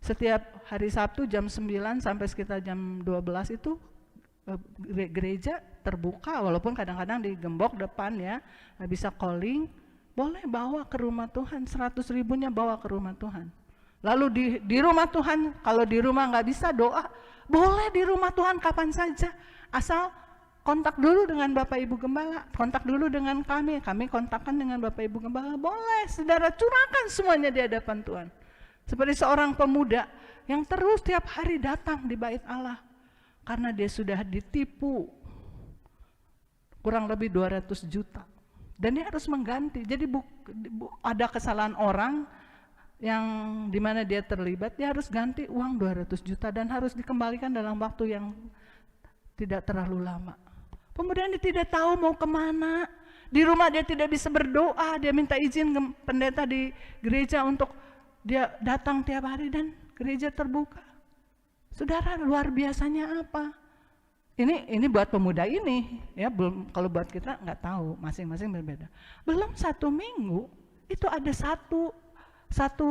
Speaker 2: Setiap hari Sabtu jam 9 sampai sekitar jam 12 itu gereja terbuka, walaupun kadang-kadang digembok depan ya, nggak bisa calling, boleh bawa ke rumah Tuhan, 100 ribunya bawa ke rumah Tuhan. Lalu di rumah Tuhan, kalau di rumah nggak bisa doa, boleh di rumah Tuhan kapan saja, asal kontak dulu dengan Bapak Ibu Gembala, kontak dulu dengan kami kontakkan dengan Bapak Ibu Gembala, boleh saudara curahkan semuanya di hadapan Tuhan. Seperti seorang pemuda yang terus tiap hari datang di bait Allah, karena dia sudah ditipu kurang lebih 200 juta. Dan dia harus mengganti, jadi ada kesalahan orang yang dimana dia terlibat, dia harus ganti uang 200 juta dan harus dikembalikan dalam waktu yang tidak terlalu lama. Kemudian dia tidak tahu mau kemana, di rumah dia tidak bisa berdoa, dia minta izin ke pendeta di gereja untuk dia datang tiap hari dan gereja terbuka. Saudara, luar biasanya apa? Ini buat pemuda ini, ya belum, kalau buat kita nggak tahu, masing-masing berbeda. Belum 1 minggu itu ada satu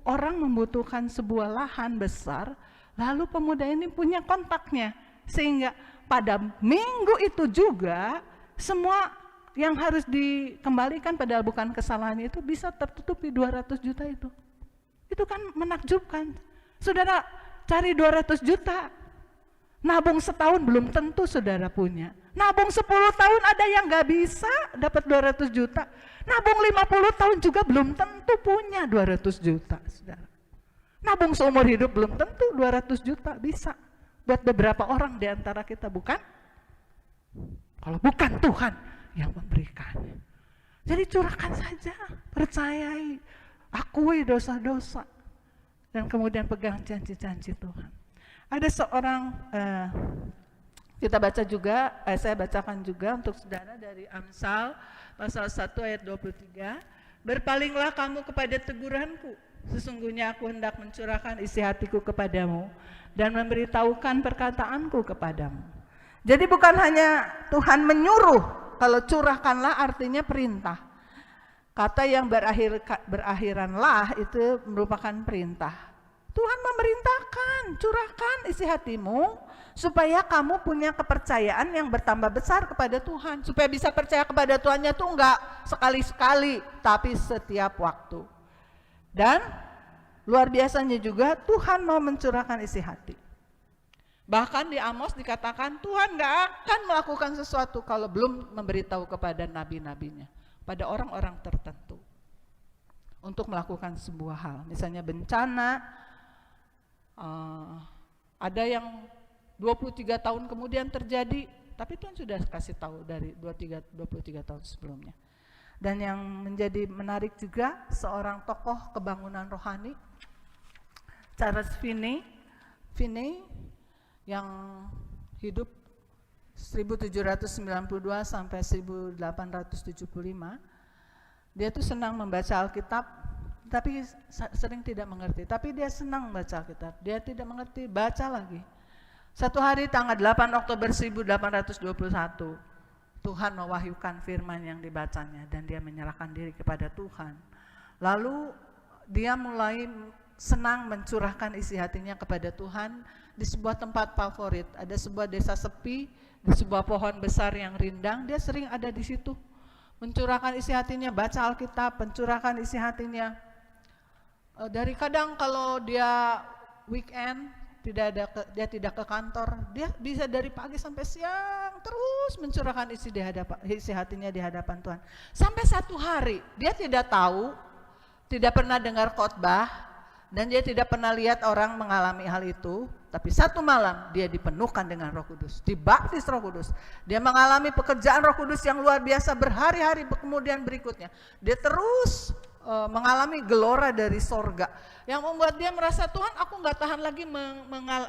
Speaker 2: orang membutuhkan sebuah lahan besar, lalu pemuda ini punya kontaknya, sehingga pada minggu itu juga semua yang harus dikembalikan padahal bukan kesalahan itu bisa tertutupi 200 juta itu. Itu kan menakjubkan. Saudara cari 200 juta, nabung setahun belum tentu saudara punya. Nabung 10 tahun ada yang gak bisa dapat 200 juta. Nabung 50 tahun juga belum tentu punya 200 juta, saudara. Nabung seumur hidup belum tentu 200 juta bisa. Buat beberapa orang di antara kita, bukan? Kalau bukan Tuhan yang memberikannya. Jadi curahkan saja, percayai, akui dosa-dosa, dan kemudian pegang janji-janji Tuhan. Ada seorang, kita baca juga, saya bacakan juga untuk saudara dari Amsal pasal 1 ayat 23. Berpalinglah kamu kepada teguranku, sesungguhnya aku hendak mencurahkan isi hatiku kepadamu dan memberitahukan perkataanku kepadamu. Jadi bukan hanya Tuhan menyuruh, kalau curahkanlah artinya perintah. Kata yang berakhiranlah itu merupakan perintah. Tuhan memerintahkan, curahkan isi hatimu supaya kamu punya kepercayaan yang bertambah besar kepada Tuhan. Supaya bisa percaya kepada Tuhannya tuh enggak sekali-sekali, tapi setiap waktu. Dan luar biasanya juga Tuhan mau mencurahkan isi hati. Bahkan di Amos dikatakan Tuhan enggak akan melakukan sesuatu kalau belum memberitahu kepada nabi-nabinya, pada orang-orang tertentu untuk melakukan sebuah hal. Misalnya bencana, ada yang 23 tahun kemudian terjadi, tapi Tuhan sudah kasih tahu dari 23 tahun sebelumnya. Dan yang menjadi menarik juga, seorang tokoh kebangunan rohani, Charles Finney yang hidup 1792 sampai 1875, dia tuh senang membaca Alkitab, tapi sering tidak mengerti. Tapi dia senang membaca Alkitab, dia tidak mengerti, baca lagi. Satu hari tanggal 8 Oktober 1821, Tuhan mewahyukan firman yang dibacanya dan dia menyerahkan diri kepada Tuhan. Lalu dia mulai senang mencurahkan isi hatinya kepada Tuhan di sebuah tempat favorit. Ada sebuah desa sepi, di sebuah pohon besar yang rindang, dia sering ada di situ. Mencurahkan isi hatinya, baca Alkitab, mencurahkan isi hatinya. Dari kadang kalau dia weekend, dia tidak ke kantor, dia bisa dari pagi sampai siang terus mencurahkan isi hatinya di hadapan Tuhan. Sampai satu hari dia tidak tahu, tidak pernah dengar khotbah, dan dia tidak pernah lihat orang mengalami hal itu. Tapi satu malam dia dipenuhkan dengan Roh Kudus, dibaptis Roh Kudus. Dia mengalami pekerjaan Roh Kudus yang luar biasa berhari-hari kemudian berikutnya. Dia terus mengalami gelora dari sorga yang membuat dia merasa, Tuhan, aku nggak tahan lagi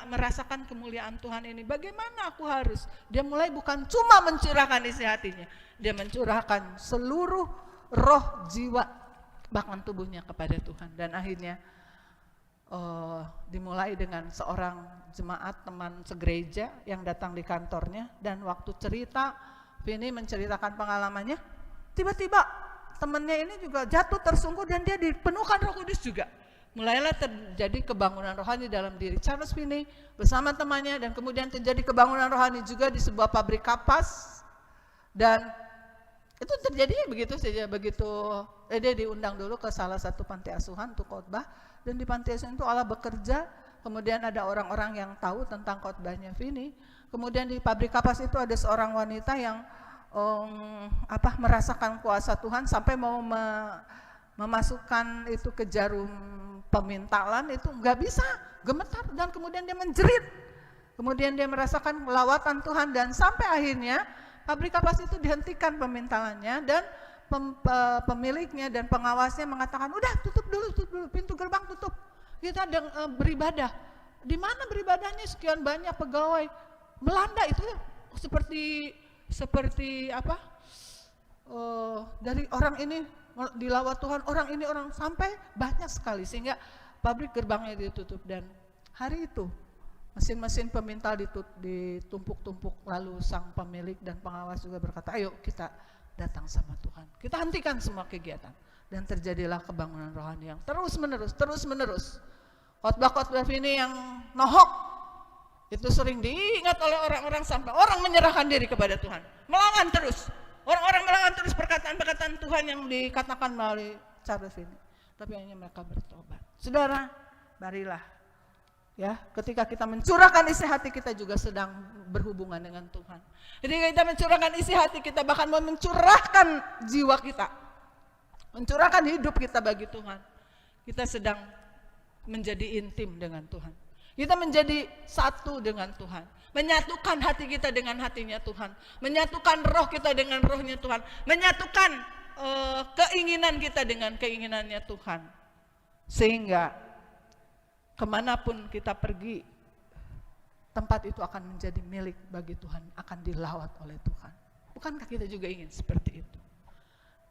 Speaker 2: merasakan kemuliaan Tuhan ini. Bagaimana aku harus? Dia mulai bukan cuma mencurahkan isi hatinya, dia mencurahkan seluruh roh, jiwa, bahkan tubuhnya kepada Tuhan. Dan akhirnya dimulai dengan seorang jemaat teman segereja yang datang di kantornya, dan waktu cerita, Vini menceritakan pengalamannya, tiba-tiba temannya ini juga jatuh tersungkur dan dia dipenuhkan Roh Kudus juga. mulailah terjadi kebangunan rohani dalam diri Charles Finney bersama temannya, dan kemudian terjadi kebangunan rohani juga di sebuah pabrik kapas. Dan itu terjadinya begitu saja, begitu dia diundang dulu ke salah satu panti asuhan untuk khotbah, dan di panti asuhan itu Allah bekerja, kemudian ada orang-orang yang tahu tentang khotbahnya Finney. Kemudian di pabrik kapas itu ada seorang wanita yang merasakan kuasa Tuhan sampai mau memasukkan itu ke jarum pemintalan, itu nggak bisa, gemetar, dan kemudian dia menjerit. Kemudian dia merasakan lawatan Tuhan, dan sampai akhirnya pabrik kapas itu dihentikan pemintalannya, dan pemiliknya dan pengawasnya mengatakan, udah tutup dulu, pintu gerbang tutup, kita beribadah. Di mana beribadahnya, sekian banyak pegawai, melanda itu seperti dari orang ini dilawat Tuhan, orang sampai banyak sekali, sehingga pabrik gerbangnya ditutup. Dan hari itu mesin-mesin pemintal ditumpuk-tumpuk, lalu sang pemilik dan pengawas juga berkata, ayo kita datang sama Tuhan, kita hentikan semua kegiatan, dan terjadilah kebangunan rohani yang terus menerus. Khotbah-khotbah ini yang nohok itu sering diingat oleh orang-orang sampai orang menyerahkan diri kepada Tuhan, melawan terus. Orang-orang melawan terus perkataan-perkataan Tuhan yang dikatakan melalui Charles Finney, tapi hanya mereka bertobat. Saudara, marilah ya, ketika kita mencurahkan isi hati, kita juga sedang berhubungan dengan Tuhan. Jadi kita mencurahkan isi hati, kita bahkan mau mencurahkan jiwa kita, mencurahkan hidup kita bagi Tuhan. Kita sedang menjadi intim dengan Tuhan. Kita menjadi satu dengan Tuhan, menyatukan hati kita dengan hatinya Tuhan, menyatukan roh kita dengan rohnya Tuhan, menyatukan keinginan kita dengan keinginannya Tuhan. Sehingga kemanapun kita pergi, tempat itu akan menjadi milik bagi Tuhan, akan dilawat oleh Tuhan. Bukankah kita juga ingin seperti itu?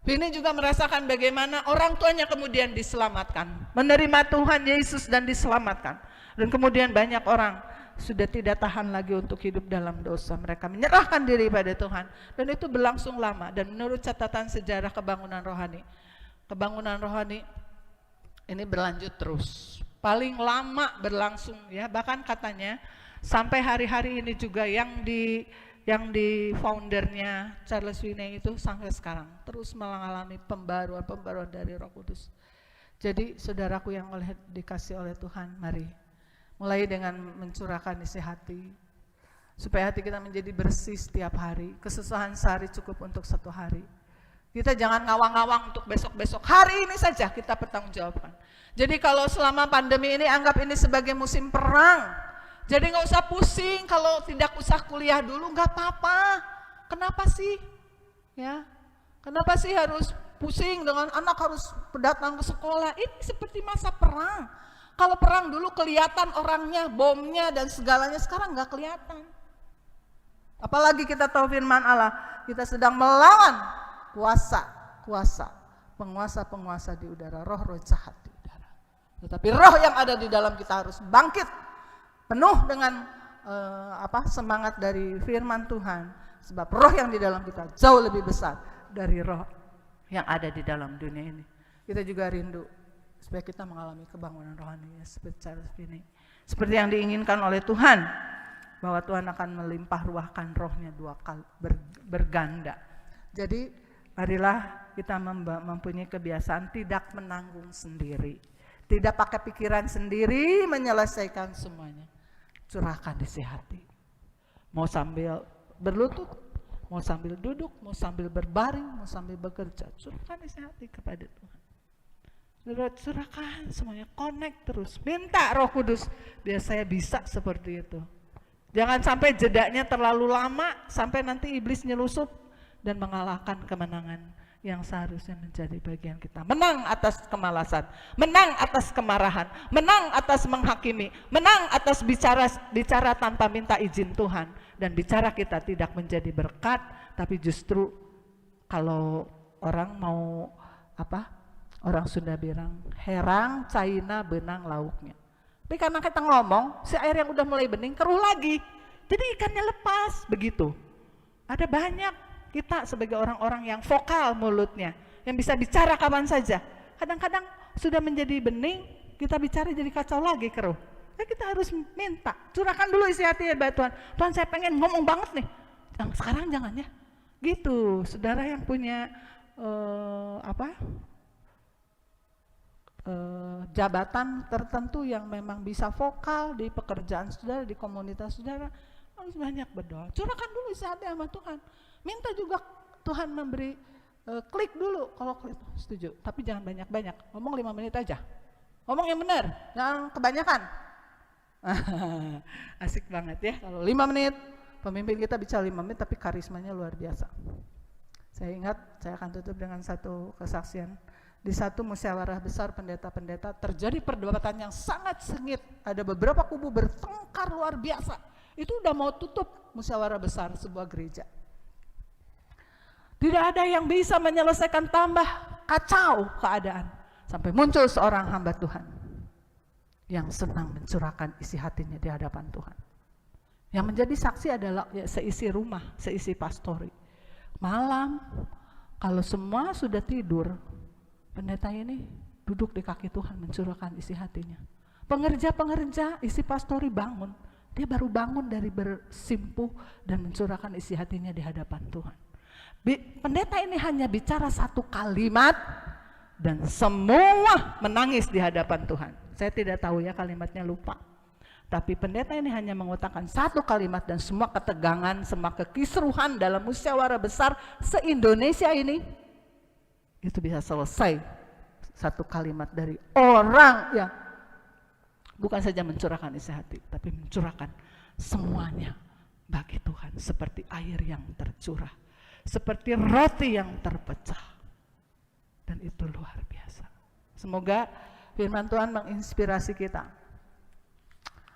Speaker 2: Finney juga merasakan bagaimana orang tuanya kemudian diselamatkan, menerima Tuhan Yesus dan diselamatkan. Dan kemudian banyak orang sudah tidak tahan lagi untuk hidup dalam dosa. Mereka menyerahkan diri pada Tuhan. Dan itu berlangsung lama. Dan menurut catatan sejarah kebangunan rohani ini berlanjut terus. Paling lama berlangsung ya. Bahkan katanya sampai hari-hari ini juga yang di foundernya Charles Finney itu sampai sekarang terus mengalami pembaruan dari Roh Kudus. Jadi saudaraku yang dikasih oleh Tuhan, mari mulai dengan mencurahkan isi hati, supaya hati kita menjadi bersih setiap hari. Kesusahan sehari cukup untuk 1 hari. Kita jangan ngawang-ngawang untuk besok-besok, hari ini saja kita bertanggungjawabkan. Jadi kalau selama pandemi ini, anggap ini sebagai musim perang. Jadi nggak usah pusing, kalau tidak usah kuliah dulu, nggak apa-apa. Kenapa sih? Ya, kenapa sih harus pusing dengan anak harus datang ke sekolah? Ini seperti masa perang. Kalau perang dulu kelihatan orangnya, bomnya dan segalanya, sekarang nggak kelihatan. Apalagi kita tahu firman Allah, kita sedang melawan penguasa di udara, roh-roh jahat di udara. Tetapi roh yang ada di dalam kita harus bangkit, penuh dengan semangat dari firman Tuhan. Sebab roh yang di dalam kita jauh lebih besar dari roh yang ada di dalam dunia ini. Kita juga rindu supaya kita mengalami kebangunan rohani seperti Charles Finney, seperti yang diinginkan oleh Tuhan, bahwa Tuhan akan melimpah ruahkan rohnya 2 kali berganda. Jadi marilah kita mempunyai kebiasaan tidak menanggung sendiri, tidak pakai pikiran sendiri menyelesaikan semuanya. Curahkan isi hati, mau sambil berlutut, mau sambil duduk, mau sambil berbaring, mau sambil bekerja, curahkan isi hati kepada Tuhan. Curahkan semuanya, connect terus, minta Roh Kudus biar saya bisa seperti itu. Jangan sampai jedanya terlalu lama sampai nanti iblis nyelusup dan mengalahkan kemenangan yang seharusnya menjadi bagian kita. Menang atas kemalasan, menang atas kemarahan, menang atas menghakimi, menang atas bicara tanpa minta izin Tuhan, dan bicara kita tidak menjadi berkat, tapi justru kalau orang mau orang Sunda bilang, herang caina benang lauknya. Tapi karena kita ngomong, si air yang udah mulai bening keruh lagi. Jadi ikannya lepas, begitu. Ada banyak kita sebagai orang-orang yang vokal mulutnya, yang bisa bicara kapan saja. Kadang-kadang sudah menjadi bening, kita bicara jadi kacau lagi keruh. Ya kita harus minta, curahkan dulu isi hati ya Tuhan. Tuhan saya pengen ngomong banget nih. Sekarang jangan ya. Gitu, saudara yang punya jabatan tertentu yang memang bisa vokal di pekerjaan saudara, di komunitas saudara, harus banyak berdoa. Curahkan dulu isi hati sama Tuhan. Minta juga Tuhan memberi klik dulu kalau klik setuju, tapi jangan banyak-banyak. Ngomong 5 menit aja. Ngomong yang benar, jangan kebanyakan. Asik banget ya kalau 5 menit. Pemimpin kita bicara 5 menit tapi karismanya luar biasa. Saya ingat, saya akan tutup dengan satu kesaksian. Di satu musyawarah besar pendeta-pendeta terjadi perdebatan yang sangat sengit. Ada beberapa kubu bertengkar luar biasa. Itu udah mau tutup musyawarah besar sebuah gereja. Tidak ada yang bisa menyelesaikan, tambah kacau keadaan. Sampai muncul seorang hamba Tuhan yang senang mencurahkan isi hatinya di hadapan Tuhan. Yang menjadi saksi adalah seisi rumah, seisi pastori. Malam, kalau semua sudah tidur, pendeta ini duduk di kaki Tuhan mencurahkan isi hatinya. Pengerja-pengerja, isi pastori bangun. Dia baru bangun dari bersimpuh dan mencurahkan isi hatinya di hadapan Tuhan. Pendeta ini hanya bicara satu kalimat dan semua menangis di hadapan Tuhan. Saya tidak tahu ya kalimatnya, lupa. Tapi pendeta ini hanya mengutarakan satu kalimat dan semua ketegangan, semua kekisruhan dalam musyawarah besar se-Indonesia ini itu bisa selesai satu kalimat dari orang yang bukan saja mencurahkan isi hati, tapi mencurahkan semuanya bagi Tuhan, seperti air yang tercurah, seperti roti yang terpecah. Dan itu luar biasa. Semoga firman Tuhan menginspirasi kita.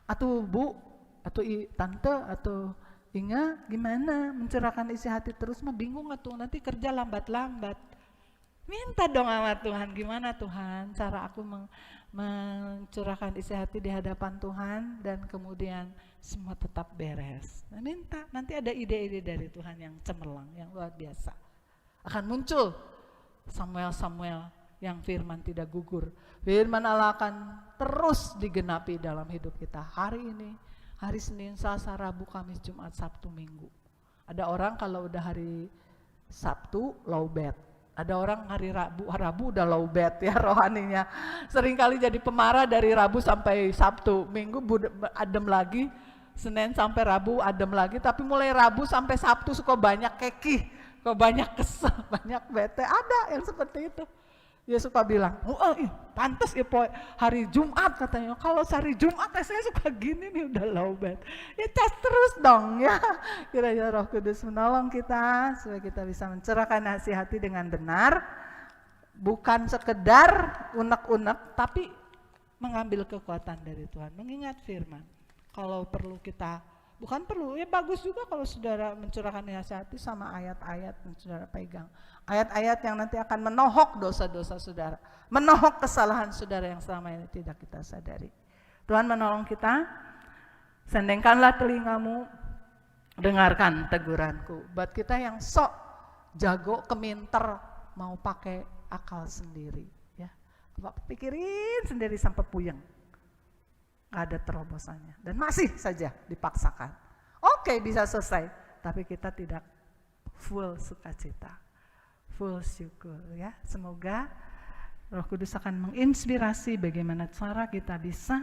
Speaker 2: Atau Bu, atau Tante, atau Inga, gimana mencurahkan isi hati terus mah bingung atau nanti kerja lambat-lambat. Minta dong sama Tuhan, gimana Tuhan cara aku mencurahkan isi hati di hadapan Tuhan dan kemudian semua tetap beres. Nah, minta, nanti ada ide-ide dari Tuhan yang cemerlang, yang luar biasa. Akan muncul Samuel-Samuel yang firman tidak gugur. Firman Allah akan terus digenapi dalam hidup kita. Hari ini, hari Senin, Selasa, Rabu, Kamis, Jumat, Sabtu, Minggu. Ada orang kalau udah hari Sabtu low bad. Ada orang hari Rabu udah low bad ya rohaninya. Seringkali jadi pemarah dari Rabu sampai Sabtu. Minggu adem lagi, Senin sampai Rabu adem lagi. Tapi mulai Rabu sampai Sabtu suka banyak kekih, kok banyak kesel, banyak bete. Ada yang seperti itu. Dia suka bilang, pantas ya hari Jumat katanya. Kalau hari Jumat saya suka gini nih udah low bad. Ya cas terus dong ya. Kiranya Roh Kudus menolong kita supaya kita bisa mencerahkan hati dengan benar. Bukan sekedar unek-unek tapi mengambil kekuatan dari Tuhan. Mengingat firman. Kalau perlu kita, bukan perlu, ya bagus juga kalau saudara mencurahkan hati sama ayat-ayat yang saudara pegang. Ayat-ayat yang nanti akan menohok dosa-dosa saudara, menohok kesalahan saudara yang selama ini tidak kita sadari. Tuhan menolong kita, sendengkanlah telingamu, dengarkan teguranku. Buat kita yang sok jago, keminter, mau pakai akal sendiri, ya, pikirin sendiri sampai puyeng, nggak ada terobosannya, dan masih saja dipaksakan. Oke, bisa selesai, tapi kita tidak full sukacita, full syukur ya. Semoga Roh Kudus akan menginspirasi bagaimana cara kita bisa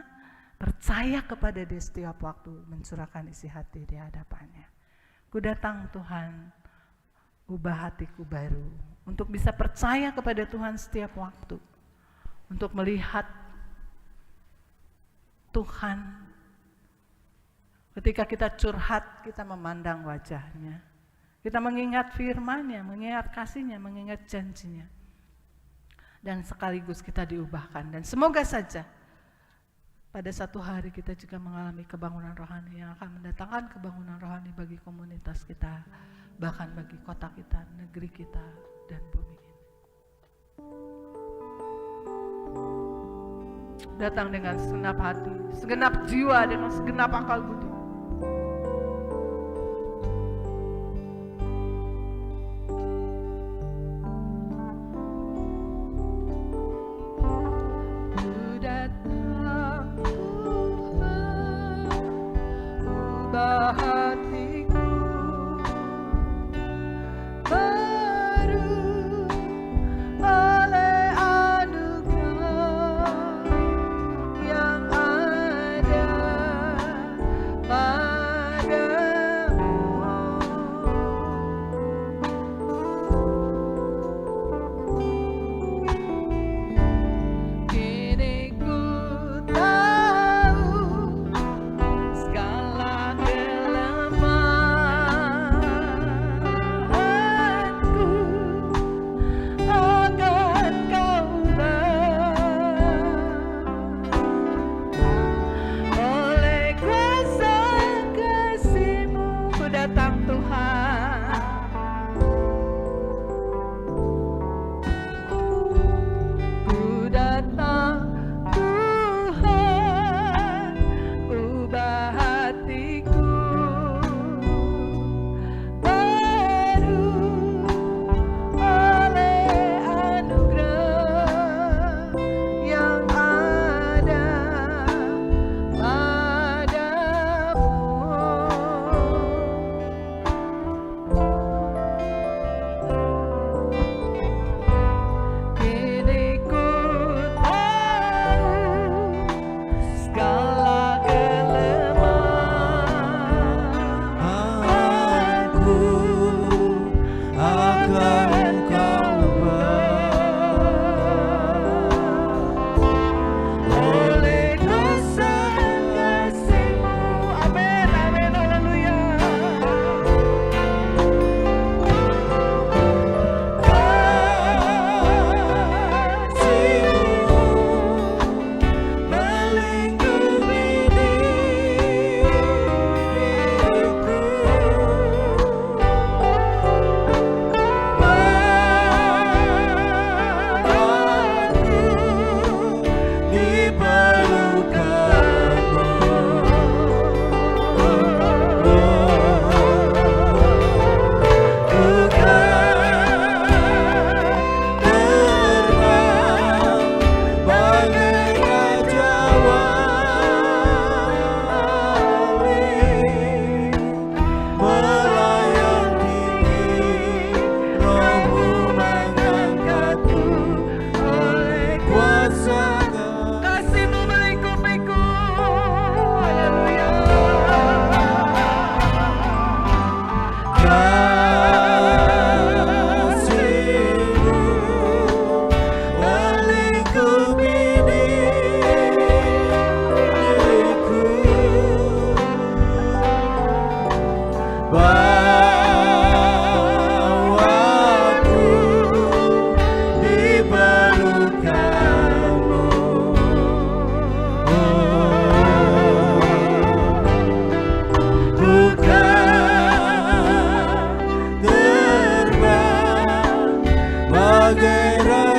Speaker 2: percaya kepada Dia setiap waktu, mencurahkan isi hati di hadapannya. Ku datang Tuhan, ubah hatiku baru, untuk bisa percaya kepada Tuhan setiap waktu, untuk melihat Tuhan. Ketika kita curhat, kita memandang wajahnya, kita mengingat firman-Nya, mengingat kasih-Nya, mengingat janji-Nya, dan sekaligus kita diubahkan. Dan semoga saja pada satu hari kita juga mengalami kebangunan rohani yang akan mendatangkan kebangunan rohani bagi komunitas kita, bahkan bagi kota kita, negeri kita, dan bumi ini. Datang dengan segenap hati, segenap jiwa, dengan segenap akal budi. Ku datang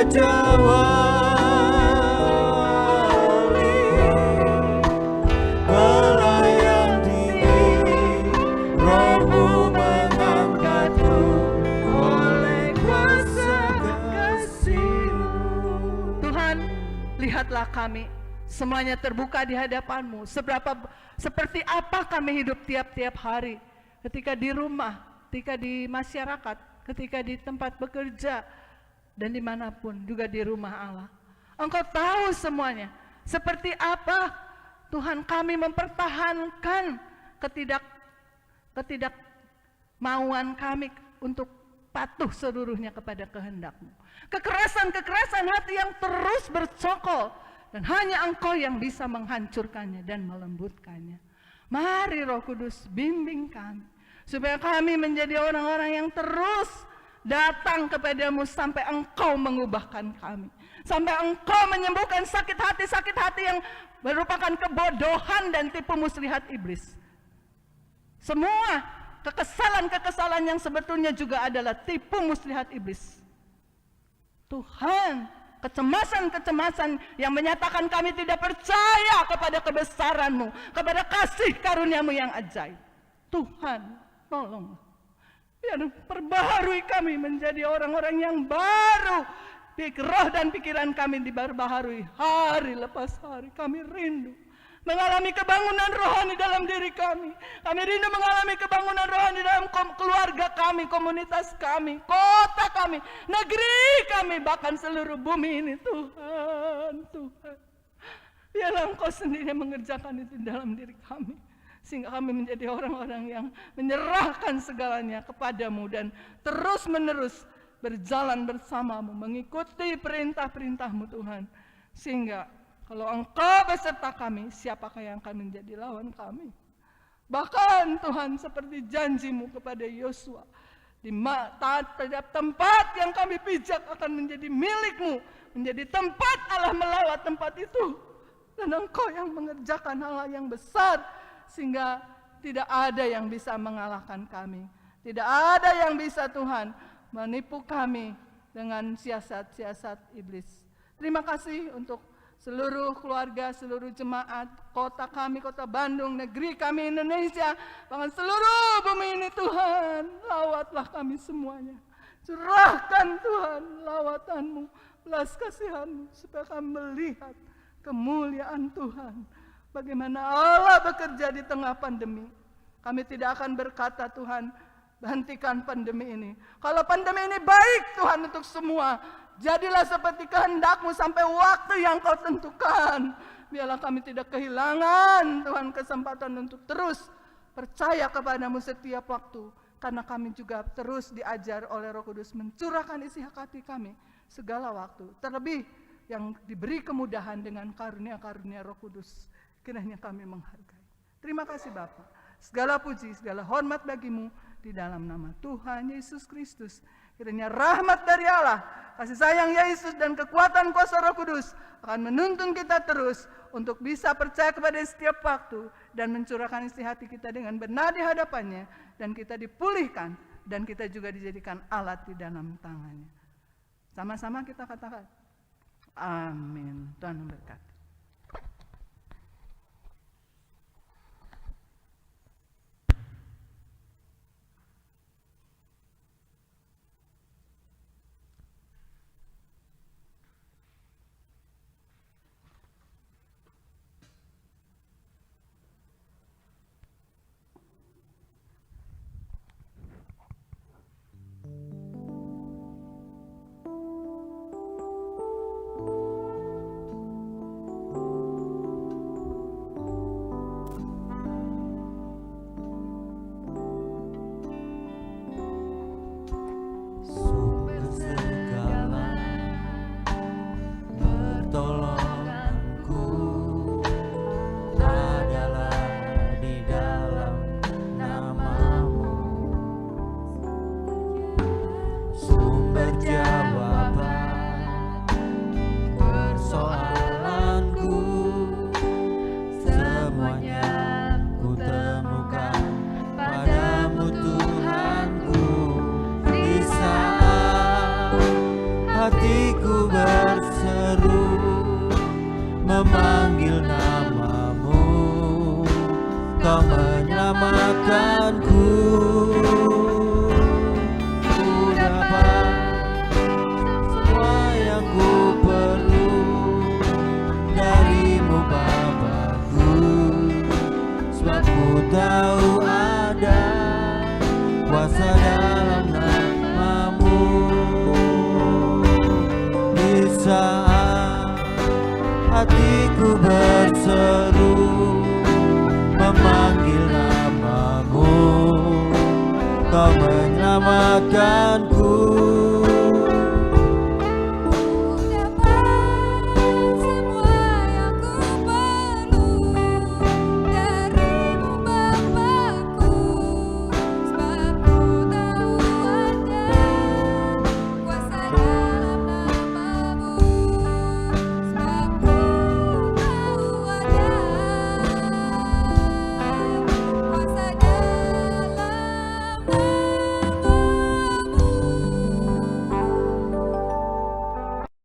Speaker 3: Raja Wali, melayang diri, Rohmu mengangkatku oleh kuasa kasih-Mu.
Speaker 2: Tuhan, lihatlah kami, semuanya terbuka di hadapan-Mu. Seperti apa kami hidup tiap-tiap hari, ketika di rumah, ketika di masyarakat, ketika di tempat bekerja, dan dimanapun, juga di rumah Allah. Engkau tahu semuanya. Seperti apa Tuhan kami mempertahankan ketidakmauan kami untuk patuh seluruhnya kepada kehendak-Mu. Kekerasan-kekerasan hati yang terus bercokol, dan hanya Engkau yang bisa menghancurkannya dan melembutkannya. Mari Roh Kudus bimbing kami, supaya kami menjadi orang-orang yang terus datang kepadamu sampai Engkau mengubahkan kami. Sampai Engkau menyembuhkan sakit hati yang merupakan kebodohan dan tipu muslihat iblis. Semua kekesalan-kekesalan yang sebetulnya juga adalah tipu muslihat iblis. Tuhan, kecemasan-kecemasan yang menyatakan kami tidak percaya kepada kebesaran-Mu, kepada kasih karunia-Mu yang ajaib. Tuhan, tolong, biar perbaharui kami menjadi orang-orang yang baru. Roh dan pikiran kami diperbaharui hari lepas hari. Kami rindu mengalami kebangunan rohani dalam diri kami. Kami rindu mengalami kebangunan rohani dalam keluarga kami, komunitas kami, kota kami, negeri kami, bahkan seluruh bumi ini. Tuhan, Tuhan, biarlah Engkau sendiri mengerjakan itu dalam diri kami, sehingga kami menjadi orang-orang yang menyerahkan segalanya kepadamu dan terus-menerus berjalan bersamamu, mengikuti perintah-perintah-Mu Tuhan. Sehingga kalau Engkau beserta kami, siapakah yang akan menjadi lawan kami? Bahkan Tuhan, seperti janji-Mu kepada Yosua, di setiap tempat yang kami pijak akan menjadi milik-Mu, menjadi tempat Allah melawat tempat itu. Dan Engkau yang mengerjakan hal yang besar, sehingga tidak ada yang bisa mengalahkan kami. Tidak ada yang bisa, Tuhan, menipu kami dengan siasat-siasat iblis. Terima kasih untuk seluruh keluarga, seluruh jemaat, kota kami, kota Bandung, negeri kami Indonesia, bahkan seluruh bumi ini. Tuhan, lawatlah kami semuanya. Curahkan Tuhan lawatan-Mu, belas kasihan-Mu, supaya kami melihat kemuliaan Tuhan. Bagaimana Allah bekerja di tengah pandemi. Kami tidak akan berkata, Tuhan, hentikan pandemi ini. Kalau pandemi ini baik Tuhan untuk semua, jadilah seperti kehendak-Mu sampai waktu yang Kau tentukan. Biarlah kami tidak kehilangan Tuhan kesempatan untuk terus percaya kepada-Mu setiap waktu. Karena kami juga terus diajar oleh Roh Kudus mencurahkan isi hati kami segala waktu. Terlebih yang diberi kemudahan dengan karunia-karunia Roh Kudus, kiranya kami menghargai. Terima kasih Bapa. Segala puji, segala hormat bagi-Mu di dalam nama Tuhan Yesus Kristus. Kiranya rahmat dari Allah, kasih sayang Yesus, dan kekuatan kuasa Roh Kudus akan menuntun kita terus untuk bisa percaya kepada setiap waktu dan mencurahkan isi hati kita dengan benar di hadapannya, dan kita dipulihkan dan kita juga dijadikan alat di dalam tangannya. Sama-sama kita katakan, amin. Tuhan memberkati.
Speaker 3: berseru memanggil namamu, Kau menyelamatkanku. Ku dapat semua yang ku perlu darimu Bapakku, sebab ku tahu ada kuasa dalam namamu. Di saat hatiku berseru memanggil namamu, Kau menyelamatkan